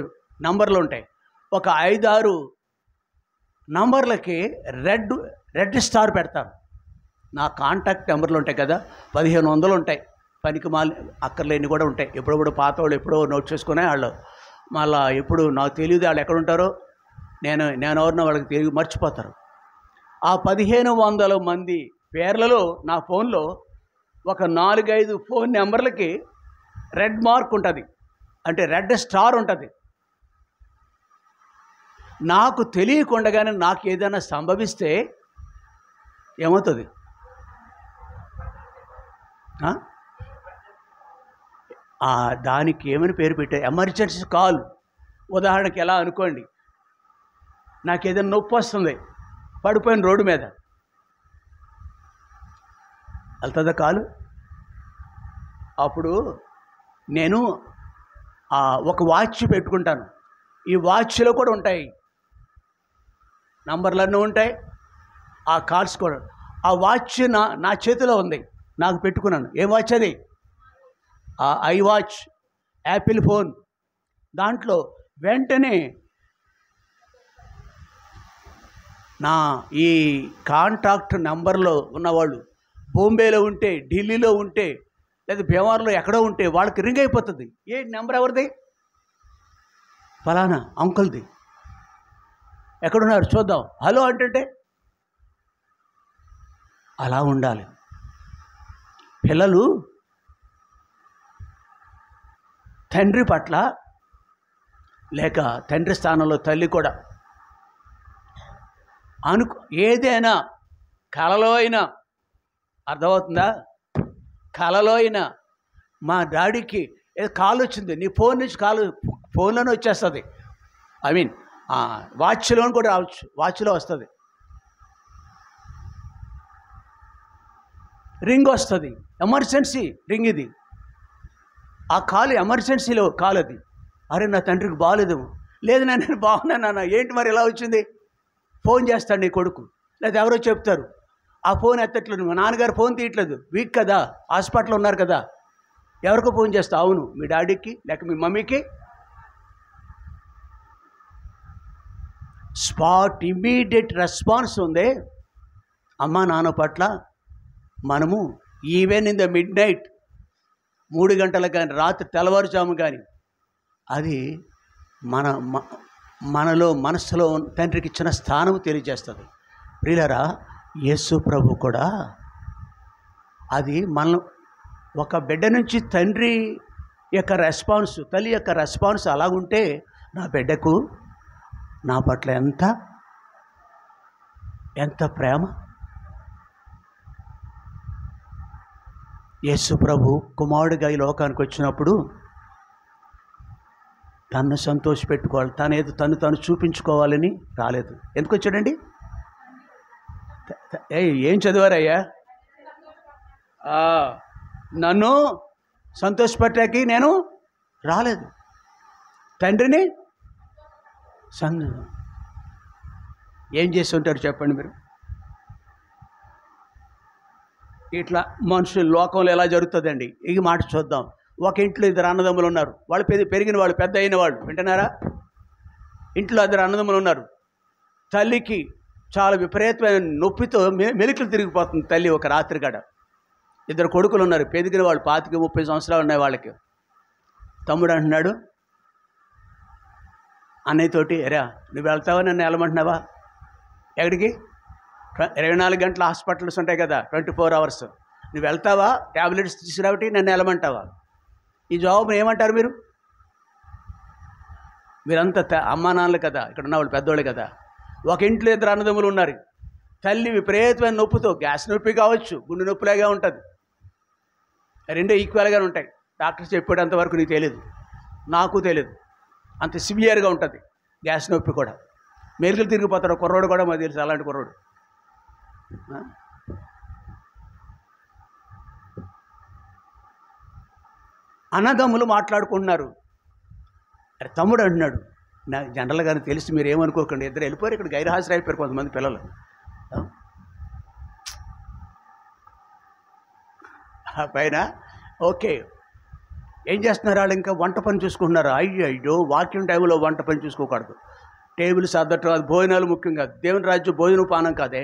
నంబర్లు ఉంటాయి. ఒక 5-6 నంబర్లకి రెడ్ స్టార్ పెడతాను. నా కాంటాక్ట్ నెంబర్లు ఉంటాయి కదా, 1500 ఉంటాయి. పనికి అక్కర్లేని కూడా ఉంటాయి. ఎప్పుడప్పుడు పాత వాళ్ళు ఎప్పుడో నోట్ చేసుకునే వాళ్ళు, మళ్ళీ ఎప్పుడు నాకు తెలియదు వాళ్ళు ఎక్కడ ఉంటారో, నేను ఎవరినో వాళ్ళకి తెలియ మర్చిపోతారు. ఆ 1500 మంది పేర్లలో నా ఫోన్లో ఒక 4-5 ఫోన్ నెంబర్లకి రెడ్ మార్క్ ఉంటుంది, అంటే రెడ్ స్టార్ ఉంటుంది. నాకు తెలియకుండానే నాకు ఏదైనా సంభవిస్తే ఏమవుతుంది? దానికి ఏమని పేరు పెట్టారు? Emergency call. ఉదాహరణకి ఎలా అనుకోండి, నాకు ఏదైనా నొప్పి వస్తుంది, పడిపోయిన రోడ్డు మీద, వెళ్తుందా కాలు? అప్పుడు నేను ఒక వాచ్ పెట్టుకుంటాను. ఈ వాచ్లో కూడా ఉంటాయి నంబర్లన్నీ ఉంటాయి, ఆ కాల్స్ కూడా. ఆ వాచ్ నా చేతిలో ఉంది, నాకు పెట్టుకున్నాను. ఏ వాచ్ అది? I watch, Apple phone. దాంట్లో వెంటనే నా ఈ కాంటాక్ట్ నెంబర్లో ఉన్నవాళ్ళు బాంబేలో ఉంటే, ఢిల్లీలో ఉంటే, లేదా బీహార్లో ఎక్కడో ఉంటే వాళ్ళకి రింగ్ అయిపోతుంది. ఏ నెంబర్ ఎవరిది? ఫలానా అంకుల్ది. ఎక్కడున్నారు చూద్దాం, హలో అంటే. అలా ఉండాలి పిల్లలు. తండ్రి పట్ల, లేక తండ్రి స్థానంలో తల్లి కూడా ఏదైనా కలలో అయినా, అర్థమవుతుందా? కలలో అయినా మా డాడీకి ఏదో కాల్ వచ్చింది, నీ ఫోన్ నుంచి ఫోన్లోనే వచ్చేస్తుంది. ఐ మీన్ వాచ్లో కూడా రావచ్చు, వాచ్లో వస్తుంది, రింగ్ వస్తుంది. ఎమర్జెన్సీ రింగ్ ఇది. ఆ కాల్ ఎమర్జెన్సీలో కాల్ అది. అరే నా తండ్రికి బాగాలేదు, లేదు నేను బాగున్నా నాన్న, ఏంటి మరి ఇలా వచ్చింది? ఫోన్ చేస్తాడు నీ కొడుకు, లేదా ఎవరో చెప్తారు. ఆ ఫోన్ ఎత్తట్లేదు, మా నాన్నగారు ఫోన్ తీయట్లేదు, వీక్ కదా, హాస్పిటల్లో ఉన్నారు కదా. ఎవరికో ఫోన్ చేస్తా? అవును, మీ డాడీకి లేక మీ మమ్మీకి. స్పాట్ ఇమ్మీడియట్ రెస్పాన్స్ ఉంది అమ్మా నాన్న పట్ల. మనము even in the mid night, 3 గంటలకు కానీ, రాత్రి తెల్లవారుజాము కానీ, అది మనలో మనసులో తండ్రికి ఇచ్చిన స్థానం తెలియజేస్తుంది. ప్రియులారా, యేసు ప్రభు కూడా అది మన ఒక బిడ్డ నుంచి తండ్రి యొక్క రెస్పాన్స్, తల్లి యొక్క రెస్పాన్స్ అలాగుంటే నా బిడ్డకు నా పట్ల ఎంత ప్రేమ. యేసు ప్రభు కుమారుడిగా ఈ లోకానికి వచ్చినప్పుడు తన్ను సంతోషపెట్టుకోవాలి, తను చూపించుకోవాలని రాలేదు. ఎందుకు వచ్చాడండి? ఏం చదివారయ్యా? నన్ను సంతోషపెట్టాకి నేను రాలేదు, తండ్రిని ఏం చేసి ఉంటారు చెప్పండి మీరు? ఇట్లా మనుషులు లోకంలో ఎలా జరుగుతుందండి? ఈ మాట చూద్దాం. ఒక ఇంట్లో ఇద్దరు అన్నదమ్ములు ఉన్నారు. వాళ్ళు పెరిగిన వాళ్ళు, పెద్ద అయిన వాళ్ళు. వింటున్నారా? ఇంట్లో ఇద్దరు అన్నదమ్ములు ఉన్నారు. తల్లికి చాలా విపరీతమైన నొప్పితో మెలికలు తిరిగిపోతుంది తల్లి ఒక రాత్రి గడ. ఇద్దరు కొడుకులు ఉన్నారు, పెరిగిన వాళ్ళు, 25-30 సంవత్సరాలు ఉన్నాయి వాళ్ళకి. తమ్ముడు అంటున్నాడు అన్నయ్యతోటి, ఎరా నువ్వు వెళ్తావా, నన్ను వెళ్ళమంటున్నావా? ఎక్కడికి? 24 గంటల హాస్పిటల్స్ ఉంటాయి కదా, 24 hours. నువ్వు వెళ్తావా ట్యాబ్లెట్స్ తీసుకురాబట్టి, నన్ను వెళ్ళమంటావా? ఈ జవాబుని ఏమంటారు మీరు? మీరంతా అమ్మా నాన్నలు కదా, ఇక్కడ ఉన్న వాళ్ళు పెద్దోళ్ళు కదా. ఒక ఇంట్లో ఇద్దరు అన్నదమ్ములు ఉన్నారు. తల్లి విపరీతమైన నొప్పితో, గ్యాస్ నొప్పి కావచ్చు, గుండె నొప్పిలాగా ఉంటుంది, రెండో ఈక్వల్గానే ఉంటాయి. డాక్టర్ చెప్పేటంతవరకు నీకు తెలియదు, నాకు తెలియదు. అంత సివియర్గా ఉంటుంది గ్యాస్ నొప్పి కూడా. మెరుగులు తిరిగిపోతాడు కుర్రోడు కూడా, మాకు తెలుసు అలాంటి కుర్రోడు. అన్నదమ్ములు మాట్లాడుకుంటున్నారు. అరే తమ్ముడు అంటున్నాడు, నాకు జనరల్గా తెలిసి మీరు ఏమనుకోకండి, ఇద్దరు వెళ్ళిపోయారు, ఇక్కడ గైర్హాజరు అయిపోయారు కొంతమంది పిల్లలు. పైన ఓకే ఏం చేస్తున్నారు వాళ్ళు? ఇంకా వంట పని చూసుకుంటున్నారు. అయ్యో వాక్యం టైంలో వంట పని చూసుకోకూడదు. టేబుల్ సర్దటం, అది భోజనాలు ముఖ్యం కాదు. దేవుని రాజ్యం భోజనం పానం కాదే.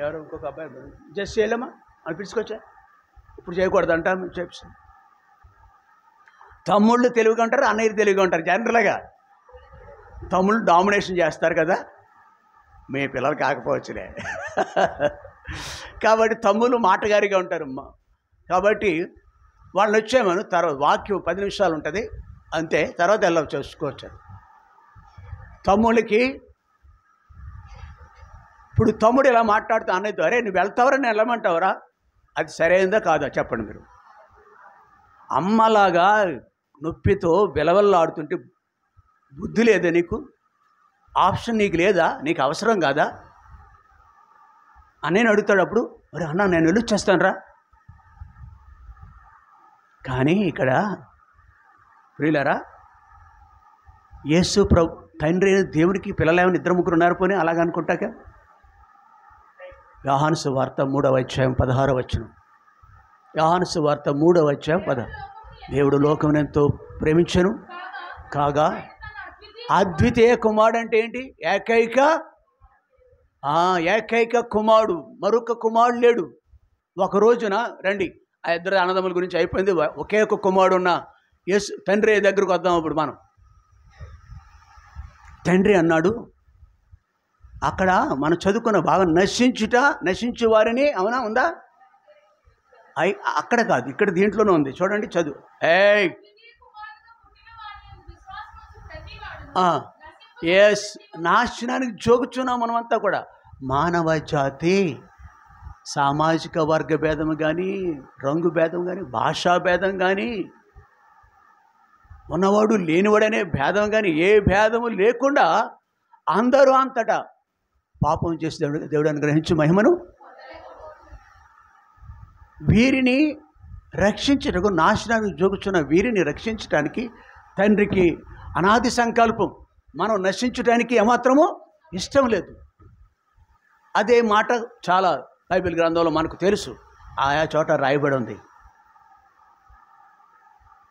ఎవరు ఇంకొక అబ్బాయి జస్ట్ చేయలేమా అని పిలుచుకొచ్చా, ఇప్పుడు చేయకూడదు అంటా చెప్పి. తమ్ముళ్ళు తెలివిగా ఉంటారు, అన్నయ్యలు తెలివిగా ఉంటారు. జనరల్గా తమ్ముళ్ళు డామినేషన్ చేస్తారు కదా, మీ పిల్లలు కాకపోవచ్చులే. కాబట్టి తమ్ముళ్ళు మాటగారిగా ఉంటారు. కాబట్టి వాళ్ళని వచ్చామను తర్వాత వాక్యం 10 నిమిషాలు ఉంటుంది అంతే, తర్వాత వెళ్ళ చూసుకోవచ్చు. తమ్ముళ్ళకి ఇప్పుడు తమ్ముడు ఇలా మాట్లాడుతూ అన్నయ్యతో, అరే నువ్వు వెళ్తావరా, నేను వెళ్ళమంటావరా? అది సరైనదా కాదా చెప్పండి మీరు? అమ్మలాగా నొప్పితో విలవల్లాడుతుంటే బుద్ధి లేదా నీకు? ఆప్షన్ నీకు లేదా? నీకు అవసరం కాదా? అన్నయ్యని అడుగుతాడు. అప్పుడు మరి అన్న నేను వెళ్ళొచ్చేస్తాను రా. కానీ ఇక్కడ ప్రియులారా, యేసు ప్రభు తండ్రి దేవుడికి పిల్లలేమని 2-3 ఉన్నారు పోనీ అలాగ అనుకుంటాక. యోహాను సువార్త 3వ అధ్యాయం 16వ వచనం. యోహాను సువార్త 3వ అధ్యాయం 16. దేవుడు లోకమును ఎంతో ప్రేమించెను కాగా అద్వితీయ కుమారుడు అంటే ఏంటి? ఏకైక కుమారుడు, మరొక కుమారుడు లేడు. ఒక రోజున రండి, ఆ ఇద్దరు అన్నదమ్ముల గురించి అయిపోయింది. ఒకే ఒక కుమారుడు ఉన్న యేసు తండ్రి దగ్గరకు వద్దాం. ఇప్పుడు మనం తండ్రి అన్నాడు, అక్కడ మనం చదువుకున్న బాగా నశించు వారిని, అవునా ఉందా? అక్కడ కాదు, ఇక్కడ దీంట్లోనే ఉంది. చూడండి చదువు. ఎస్, నాశనానికి జోగుచున్నాం మనమంతా కూడా. మానవ జాతి సామాజిక వర్గ భేదం కానీ, రంగు భేదం కానీ, భాషా భేదం కానీ, ఉన్నవాడు లేనివాడనే భేదం కానీ, ఏ భేదము లేకుండా అందరూ అంతటా పాపం చేసి దేవుడు అనుగ్రహించు మహిమను వీరిని రక్షించటకు, నాశనానికి జోగుచున్న వీరిని రక్షించటానికి తండ్రికి అనాది సంకల్పం. మనం నశించడానికి ఏమాత్రమూ ఇష్టం లేదు. అదే మాట చాలా బైబిల్ గ్రంథంలో మనకు తెలుసు, ఆయా చోట రాయబడి ఉంది.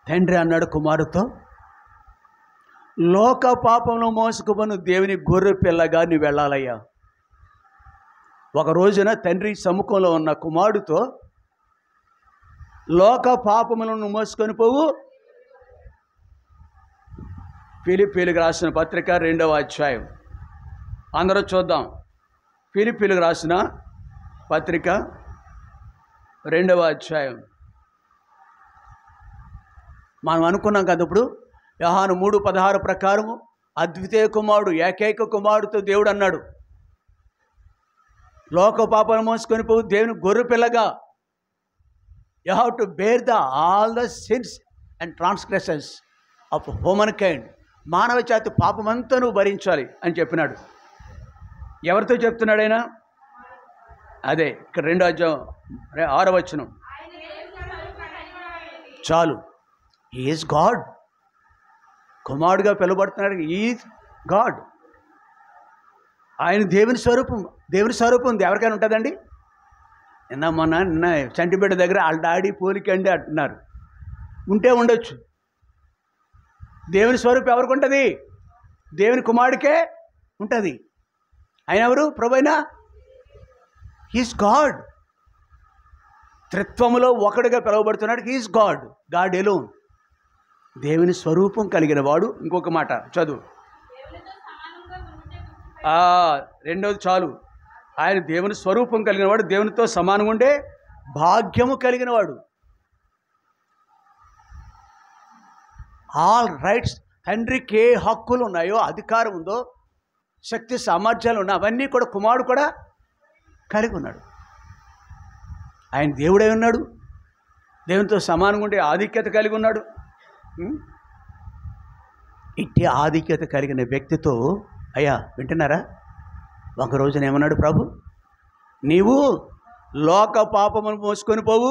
తండ్రి అన్నాడు కుమారుతో, లోక పాపంలో మోసుకుపోను దేవుని గొర్రె పిల్లగా నువ్వు వెళ్ళాలయ్యా. ఒక రోజున తండ్రి సముఖంలో ఉన్న కుమారుడితో, లోక పాపములను మోసుకొని పోవు. ఫిలిప్పీయులకు రాసిన పత్రిక 2వ అధ్యాయం. అందరూ చూద్దాం. ఫిలిప్పీలకు రాసిన పత్రిక 2వ అధ్యాయం. మనం అనుకున్నాం కదా ఇప్పుడు యోహాను 3:16 ప్రకారము అద్వితీయ కుమారుడు ఏకైక కుమారుడితో దేవుడు అన్నాడు, లోక పాపాలను మోసుకొని పోవు దేవుని గొర్రె పిల్లగా you have to bear all the sins and transgressions of humankind. మానవ జాతి పాపమంతా నువ్వు భరించాలి అని చెప్పినాడు. ఎవరితో చెప్తున్నాడు ఆయన? అదే ఇక్కడ 2వ అధ్యాయం 6వ వచనం. చాలు, ఈజ్ గాడ్. కుమారుడుగా పిలువబడుతున్నాడు, ఈజ్ గాడ్. ఆయన దేవుని స్వరూపం. దేవుని స్వరూపం ఎవరికైనా ఉంటుందండి? నిన్న చంటిబిడ్డ దగ్గర వాళ్ళ డాడీ పోలికండి అంటున్నారు. ఉంటే ఉండొచ్చు. దేవుని స్వరూపం ఎవరికి ఉంటుంది? దేవుని కుమారుడికే ఉంటుంది. ఆయన ఎవరు? ప్రభువైన హీస్ గాడ్. త్రిత్వములో ఒకడుగా పిలువబడుతున్నాడు. He's God, God alone. దేవుని స్వరూపం కలిగిన వాడు. ఇంకొక మాట చదువు, 2వది చాలు. ఆయన దేవుని స్వరూపం కలిగిన వాడు, దేవునితో సమానంగా ఉండే భాగ్యము కలిగిన వాడు. All rights. తండ్రికి ఏ హక్కులు ఉన్నాయో, అధికారం ఉందో, శక్తి సామర్థ్యాలు ఉన్నాయి, అవన్నీ కూడా కుమారుడు కూడా కలిగి ఉన్నాడు. ఆయన దేవుడై ఉన్నాడు, దేవునితో సమానంగా ఉండే ఆధిక్యత కలిగి ఉన్నాడు. ఇట్టి ఆధిక్యత కలిగిన వ్యక్తితో అయ్యా వింటున్నారా, ఒక రోజున ఏమన్నాడు ప్రభు? నీవు లోక పాపమును మోసుకొని పోవు,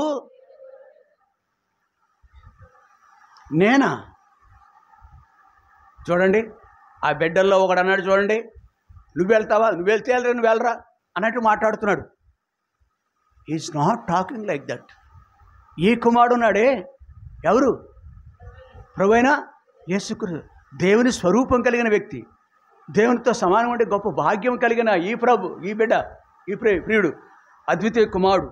నేనా? చూడండి, ఆ బిడ్డల్లో ఒకడు అన్నాడు చూడండి, నువ్వు వెళ్తావా, నువ్వు వెళ్తే వెళ్ళరా, నువ్వు వెళ్ళరా అన్నట్టు మాట్లాడుతున్నాడు. Is not talking like that. ఈ కుమారుడు ఉన్నాడే, ఎవరు? ప్రభువైన యేసుక్రీస్తు. దేవుని స్వరూపం కలిగిన వ్యక్తి, దేవునితో సమానం ఉండే గొప్ప భాగ్యం కలిగిన ఈ ప్రభు, ఈ బిడ్డ, ఈ ప్రియుడు, అద్వితీయ కుమారుడు.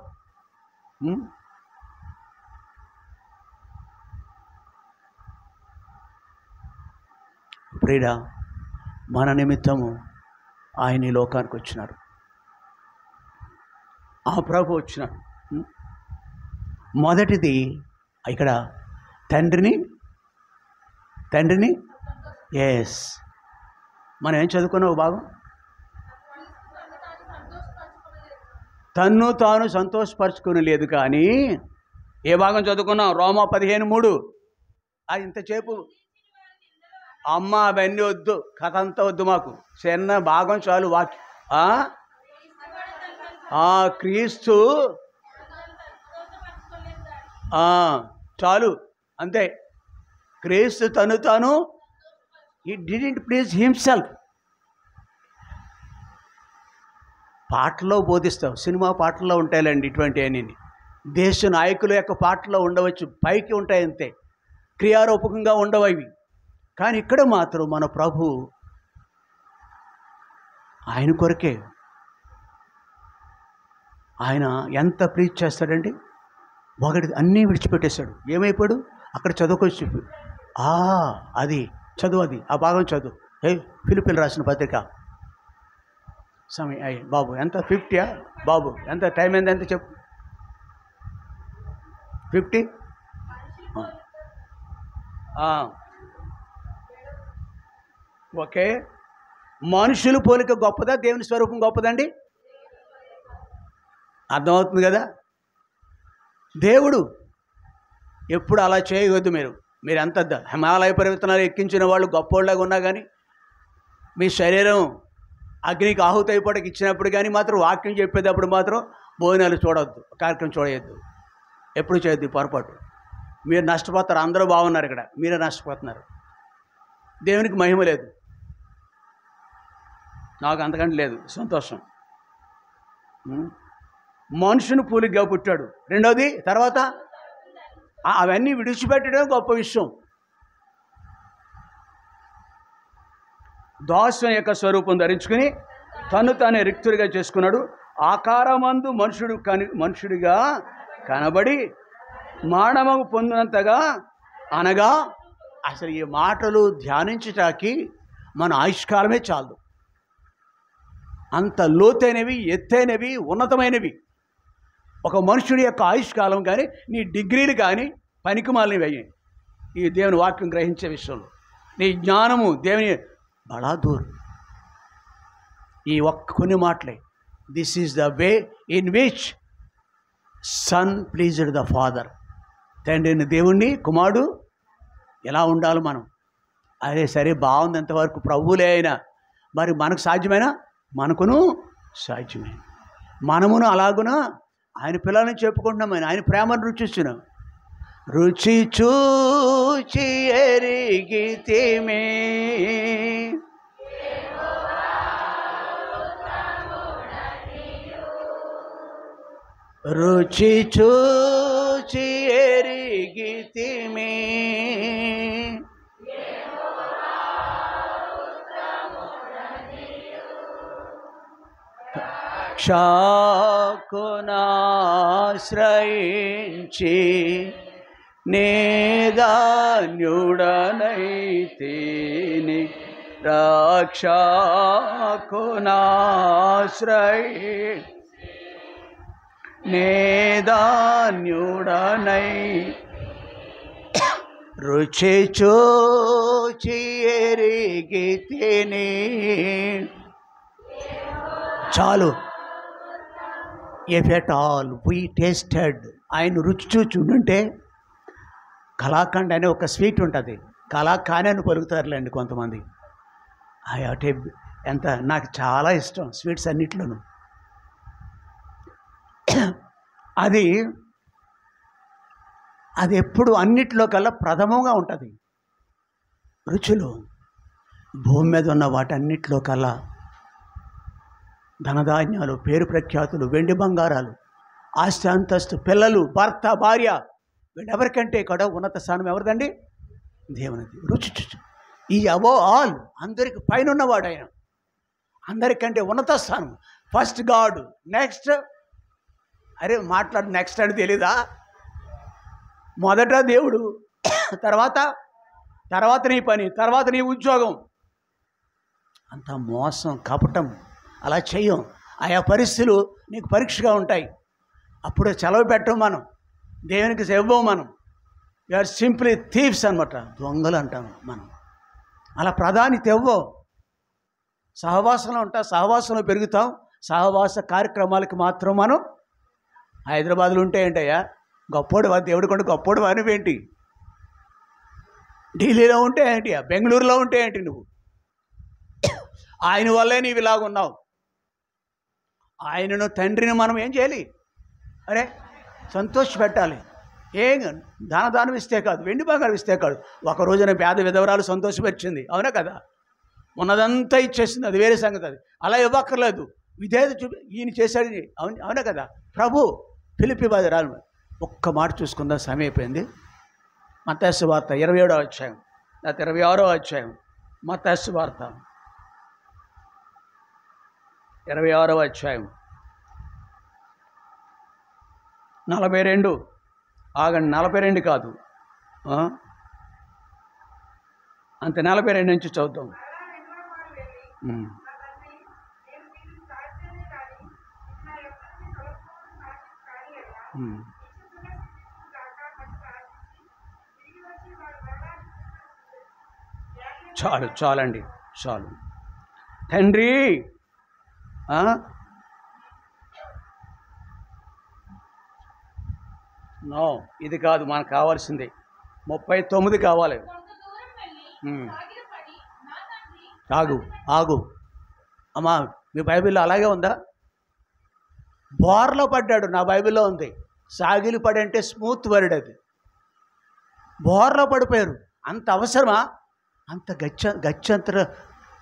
ప్రియుడా, మన నిమిత్తము ఆయన ఈ లోకానికి వచ్చినాడు. ఆ ప్రభు వచ్చినాడు. మొదటిది ఇక్కడ తండ్రిని ఎస్, మనం ఏం చదువుకున్నావు భాగం? తన్ను తాను సంతోషపరచుకుని లేదు. కానీ ఏ భాగం చదువుకున్నాం? రోమా 15:3. అది ఇంతసేపు అమ్మ అవన్నీ వద్దు, కథ అంతా వద్దు, మాకు చిన్న భాగం చాలు. క్రీస్తు చాలు, అంతే. క్రీస్తు తను తాను he didn't please himself. పాటల్లో బోధిస్తాం, సినిమా పాటల్లో ఉంటాయిలేండి ఇటువంటి అని. దేశ నాయకుల యొక్క పాటల్లో ఉండవచ్చు, పైకి ఉంటాయి అంతే, క్రియారూపకంగా ఉండవు అవి. కానీ ఇక్కడ మాత్రం మన ప్రభు ఆయన కొరకే. ఆయన ఎంత ప్రీచ్ చేస్తాడండి, ఒకటి అన్నీ విడిచిపెట్టేశాడు. ఏమైపోయాడు? అక్కడ చదువుకొచ్చి అది చదువు, అది ఆ భాగం చదువు. ఫిలిప్పీలకు రాసిన పత్రిక సమయం బాబు ఎంత? 50 బాబు ఎంత టైం అయింది? ఎంత చెప్పు? 50. ఓకే. మనుషుల పోలిక గొప్పదా, దేవుని స్వరూపం గొప్పదండి? అర్థమవుతుంది కదా? దేవుడు ఎప్పుడు అలా చేయవద్దు. మీరు ఎంత హిమాలయ పర్వతాలు ఎక్కించిన వాళ్ళు గొప్పోళ్ళగా ఉన్నా కానీ, మీ శరీరం అగ్నికి ఆహుతి అయిపోవడానికి ఇచ్చినప్పుడు కానీ మాత్రం, వాక్యం చెప్పేటప్పుడు మాత్రం భోజనాలు చూడవద్దు, కార్యక్రమం చూడవద్దు, ఎప్పుడు చేయొద్దు పొరపాటు. మీరు నష్టపోతారు. అందరూ బాగున్నారు, ఇక్కడ మీరే నష్టపోతున్నారు. దేవునికి మహిమ లేదు, నాకు అంతకంటే లేదు సంతోషం. మనుషుని పూలిగా పుట్టాడు. రెండవది తర్వాత అవన్నీ విడిచిపెట్టడం గొప్ప విషయం. దాసుని యొక్క స్వరూపం ధరించుకుని తను తానే రిక్తుడిగా చేసుకున్నాడు. ఆకారమందు మనుషుడిగా కనబడి మానవము పొందినంతగా, అనగా అసలు ఈ మాటలు ధ్యానించటానికి మన ఆయుష్కాలమే చాలు. అంత లోతైనవి, ఎత్తైనవి, ఉన్నతమైనవి. ఒక మనుషుడి యొక్క ఆయుష్కాలం కానీ, నీ డిగ్రీలు కానీ పనికిమాలినవి అయ్యాయి ఈ దేవుని వాక్యం గ్రహించే విషయంలో. నీ జ్ఞానము దేవుని బడా దూరం. ఈ కొన్ని మాటలే. This is the way in which son pleased the father. తండ్రిని దేవుణ్ణి కుమారుడు ఎలా ఉండాలి మనం. అదే సరే, బాగుంది ఎంతవరకు, ప్రభువులే అయినా మరి మనకు సాధ్యమైనా, మనకును సాధ్యమే. మనమును అలాగున ఆయన పిల్లల్ని చెప్పుకుంటున్నాం. ఆయన ప్రేమను రుచిస్తున్నాం. రుచి చూచి ఎరిగితిమే రుచి చూచి ఎరిగితిమే క్షాకునాశ్రయించి నేదాన్యుడనైతిని రక్షకునాశ్రయించి నేదాన్యుడనై రుచి చూచి ఎరిగితిని. చాలు. If at all we tasted, ఆయన రుచి చూచి ఉండుంటే. కలాకండ్ అనే ఒక స్వీట్ ఉంటుంది, కలాకాని అని పలుకుతారులేండి కొంతమంది. అంటే ఎంత నాకు చాలా ఇష్టం స్వీట్స్ అన్నిట్లోనూ. అది ఎప్పుడు అన్నిట్లో కల్లా ప్రథమంగా ఉంటుంది రుచులు. భూమి మీద ఉన్న వాటన్నిటిలో కల్లా ధనధాన్యాలు, పేరు ప్రఖ్యాతులు, వెండి బంగారాలు, ఆస్తి అంతస్తు, పిల్లలు, భర్త, భార్య, వీళ్ళెవరికంటే కూడా ఉన్నత స్థానం ఎవరిదండి? దేవునిది. రుచి ఈ అబో ఆల్, అందరికి పైన ఉన్నవాడు ఆయన, అందరికంటే ఉన్నత స్థానం. ఫస్ట్ గాడ్, నెక్స్ట్ అరే మాట్లాడు నెక్స్ట్ అని తెలీదా? మొదట దేవుడు, తర్వాత నీ పని, తర్వాత నీ ఉద్యోగం. అంత మోసం, కపటం అలా చెయ్యం. ఆయా పరిస్థితులు నీకు పరీక్షగా ఉంటాయి. అప్పుడు సెలవు పెట్టం మనం, దేవునికి ఇవ్వం మనం. యూఆర్ సింప్లీ థీవ్స్ అనమాట, దొంగలు అంటాం మనం. అలా ప్రాధాన్యత ఇవ్వం. సహవాసంలో ఉంటాం, సహవాసంలో పెరుగుతాం. సహవాస కార్యక్రమాలకి మాత్రం మనం హైదరాబాద్లో ఉంటే ఏంటయ్యా గొప్పోడు, దేవుడు కొండ గొప్పోడు అనివేంటి? ఢిల్లీలో ఉంటే ఏంటి, బెంగళూరులో ఉంటే ఏంటి? నువ్వు ఆయన వల్లే నీవు ఇలాగున్నావు. ఆయనను తండ్రిని మనం ఏం చేయాలి? అరే సంతోష పెట్టాలి. ఏం దానం ఇస్తే కాదు, వెండి బంగారం ఇస్తే కాదు. ఒక రోజున పేద విధవరాలు సంతోషపరిచింది, అవునా కదా? ఉన్నదంతా ఇచ్చేసింది, అది వేరే సంగతి. అది అలా ఇవ్వక్కర్లేదు. విధేయత ఈయన చేశాడు, అవునా కదా? ప్రభు ఫిలిప్పీ బజరాలు ఒక్క మాట చూసుకుందాం, సమయం అయిపోయింది. మత్తయి సువార్త 27వ అధ్యాయం, లేకపోతే 26వ అధ్యాయం. మత్తయి సువార్త 26వ అధ్యాయం 42. ఆగండి, 42 కాదు, అంతే, 42 నుంచి చూద్దాం. చాలండి, చాలు. తండ్రి నో, ఇది కాదు మనకు కావాల్సింది. 39 కావాలి. ఆగు అమ్మా, మీ బైబిల్లో అలాగే ఉందా? బోర్లో పడ్డాడు, నా బైబిల్లో ఉంది. సాగిలి పడి అంటే స్మూత్ వర్డ్ అది. బోర్లో పడిపోయారు. అంత అవసరమా? అంత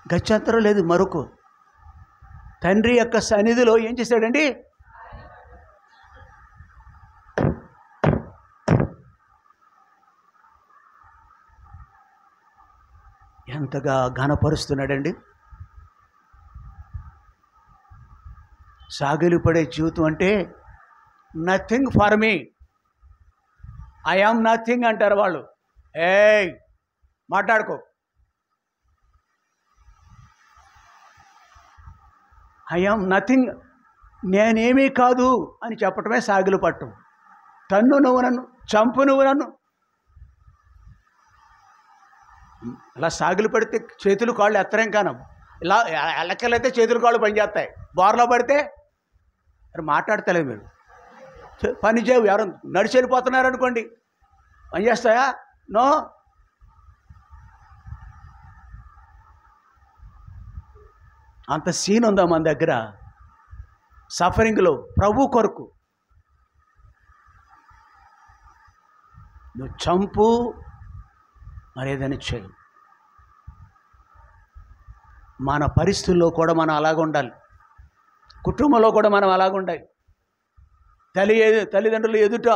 గత్యంతరం లేదు మరొక. తండ్రి యొక్క సన్నిధిలో ఏం చేశాడండి? ఎంతగా ఘనపరుస్తున్నాడండి. సాగిలి పడే జీవితం అంటే nothing for me, I am nothing అంటారు వాళ్ళు. ఏయ్ మాట్లాడుకో. ఐ ఆమ్ నథింగ్, నేనేమీ కాదు అని చెప్పటమే సాగిలు పట్టం. తన్ను నువ్వు నన్ను, చంపు నువ్వు నన్ను. ఇలా సాగిలు పడితే చేతులు కాళ్ళు ఎత్తరేం కానం. ఇలా ఎలకెళ్ళైతే చేతులు కాళ్ళు పనిచేస్తాయి. బోర్లో పడితే మరి మాట్లాడతలేదు మీరు. పని చేయవు. ఎవరు నడిచి వెళ్ళిపోతున్నారు అనుకోండి, పని చేస్తాయా? నో. అంత సీన్ ఉందా మన దగ్గర? సఫరింగ్లో ప్రభు కొరకు నువ్వు చంపు, మరేదని చేయి. మన పరిస్థితుల్లో కూడా మనం అలాగ ఉండాలి. కుటుంబంలో కూడా మనం అలాగ ఉండాలి. తల్లిదండ్రులు ఎదుట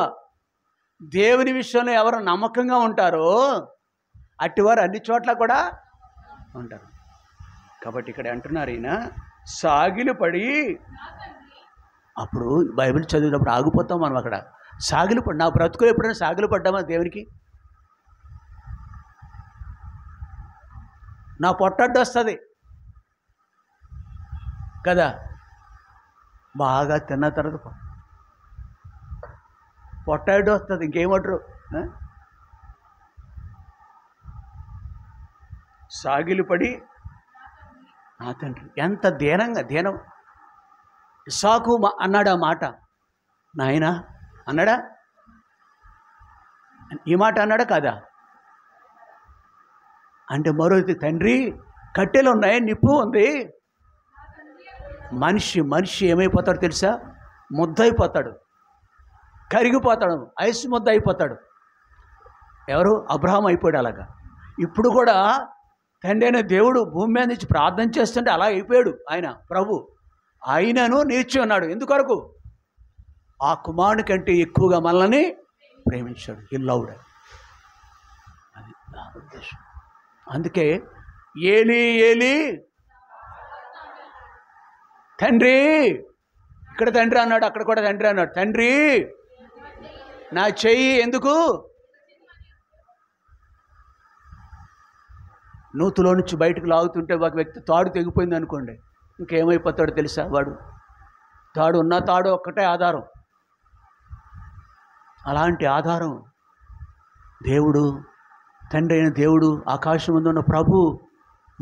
దేవుని విషయంలో ఎవరు నమ్మకంగా ఉంటారో అట్టివారు అన్ని చోట్ల కూడా ఉంటారు. కాబట్టి ఇక్కడ అంటున్నారు, ఈయన సాగిలు పడి. అప్పుడు బైబిల్ చదివినప్పుడు ఆగిపోతాం మనం అక్కడ. సాగిలు పడి, నా బ్రతుకులు ఎప్పుడైనా సాగిలు పడ్డామా దేవునికి? నా పొట్టడ్డు వస్తుంది కదా, బాగా తిన్న తర్వాత పొట్టడ్డు వస్తుంది, ఇంకేమంటారు? సాగిలు పడి నా తండ్రి. ఎంత దీనం. ఇస్సాకు అన్నాడు ఆ మాట. నాయనా అన్నాడా? ఈ మాట అన్నాడా కాదా? అంటే మరోది, తండ్రి కట్టెలు ఉన్నాయి, నిప్పు ఉంది. మనిషి ఏమైపోతాడు తెలుసా? ముద్ద అయిపోతాడు, కరిగిపోతాడు, ఐస్ ముద్ద అయిపోతాడు. ఎవరు? అబ్రహాం అయిపోయాడు అలాగా. ఇప్పుడు కూడా తండ్రి అయిన దేవుడు భూమి మీద నుంచి ప్రార్థన చేస్తుంటే అలా అయిపోయాడు ఆయన ప్రభు. ఆయనను నిలిచి ఉన్నాడు. ఎందుకొరకు? ఆ కుమారుని కంటే ఎక్కువగా మనల్ని ప్రేమించాడు. ఈ లవ్డ్. అది నా ఉద్దేశం. అందుకే ఏలి ఏలి, తండ్రి. ఇక్కడ తండ్రి అన్నాడు, అక్కడ కూడా తండ్రి అన్నాడు. తండ్రి నా చెయ్యి ఎందుకు? నూతులో నుంచి బయటకు లాగుతుంటే ఒక వ్యక్తి తాడు తెగిపోయింది అనుకోండి, ఇంకేమైపోతాడో తెలుసా? వాడు తాడు ఉన్న తాడు ఒక్కటే ఆధారం. అలాంటి ఆధారం దేవుడు, తండ్రి అయిన దేవుడు, ఆకాశం ముందు ఉన్న ప్రభు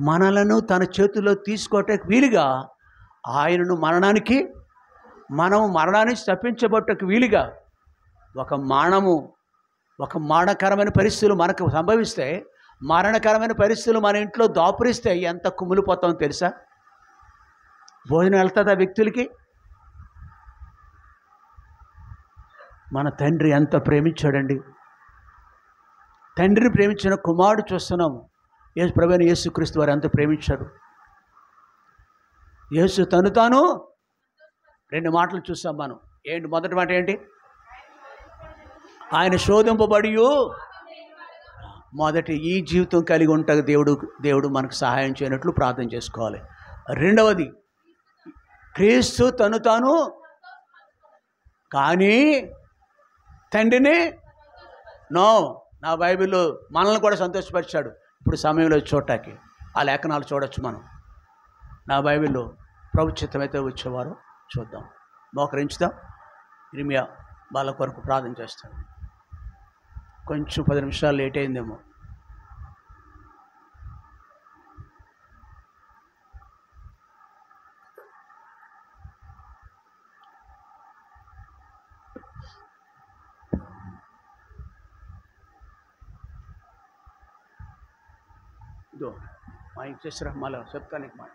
మనలను తన చేతుల్లో తీసుకోవటానికి వీలుగా, ఆయనను మనము మరణానికి తప్పించబట్టకు వీలుగా ఒక మరణకరమైన పరిస్థితులు మనకు సంభవిస్తే, మరణకరమైన పరిస్థితులు మన ఇంట్లో దాపురిస్తే ఎంత కుమిలిపోతామో తెలుసా? భోజనం వెళ్తుందా వ్యక్తులకి? మన తండ్రి ఎంత ప్రేమించాడండి. తండ్రిని ప్రేమించిన కుమారుడు చూస్తున్నాము. ప్రభువైన యేసుక్రీస్తు వారు ఎంత ప్రేమించారు. యేసు తను తాను 2 మాటలు చూస్తాం మనం. ఏంటి? మొదటి మాట ఏంటి? ఆయన శోధింపబడి. మొదటి ఈ జీవితం కలిగి ఉంటుంది దేవుడు మనకు సహాయం చేయనట్లు ప్రార్థన చేసుకోవాలి. రెండవది, క్రీస్తు తను తాను కానీ తండ్రిని నా బైబిల్లో మనల్ని కూడా సంతోషపరిచాడు. ఇప్పుడు సమయంలో చూడటానికి ఆ లేఖనాలు చూడొచ్చు మనం. నా బైబిల్లో ప్రభు చిత్తమైతే వచ్చేవారు చూద్దాం. మోకరించుదాం. ఇర్మియా వాళ్ళ కొరకు ప్రార్థన చేస్తాను. కొంచెం 10 నిమిషాలు లేట్ అయిందేమో. ఇదో మా ఇంచేశ్వర మళ్ళీ చెప్తాను మాట.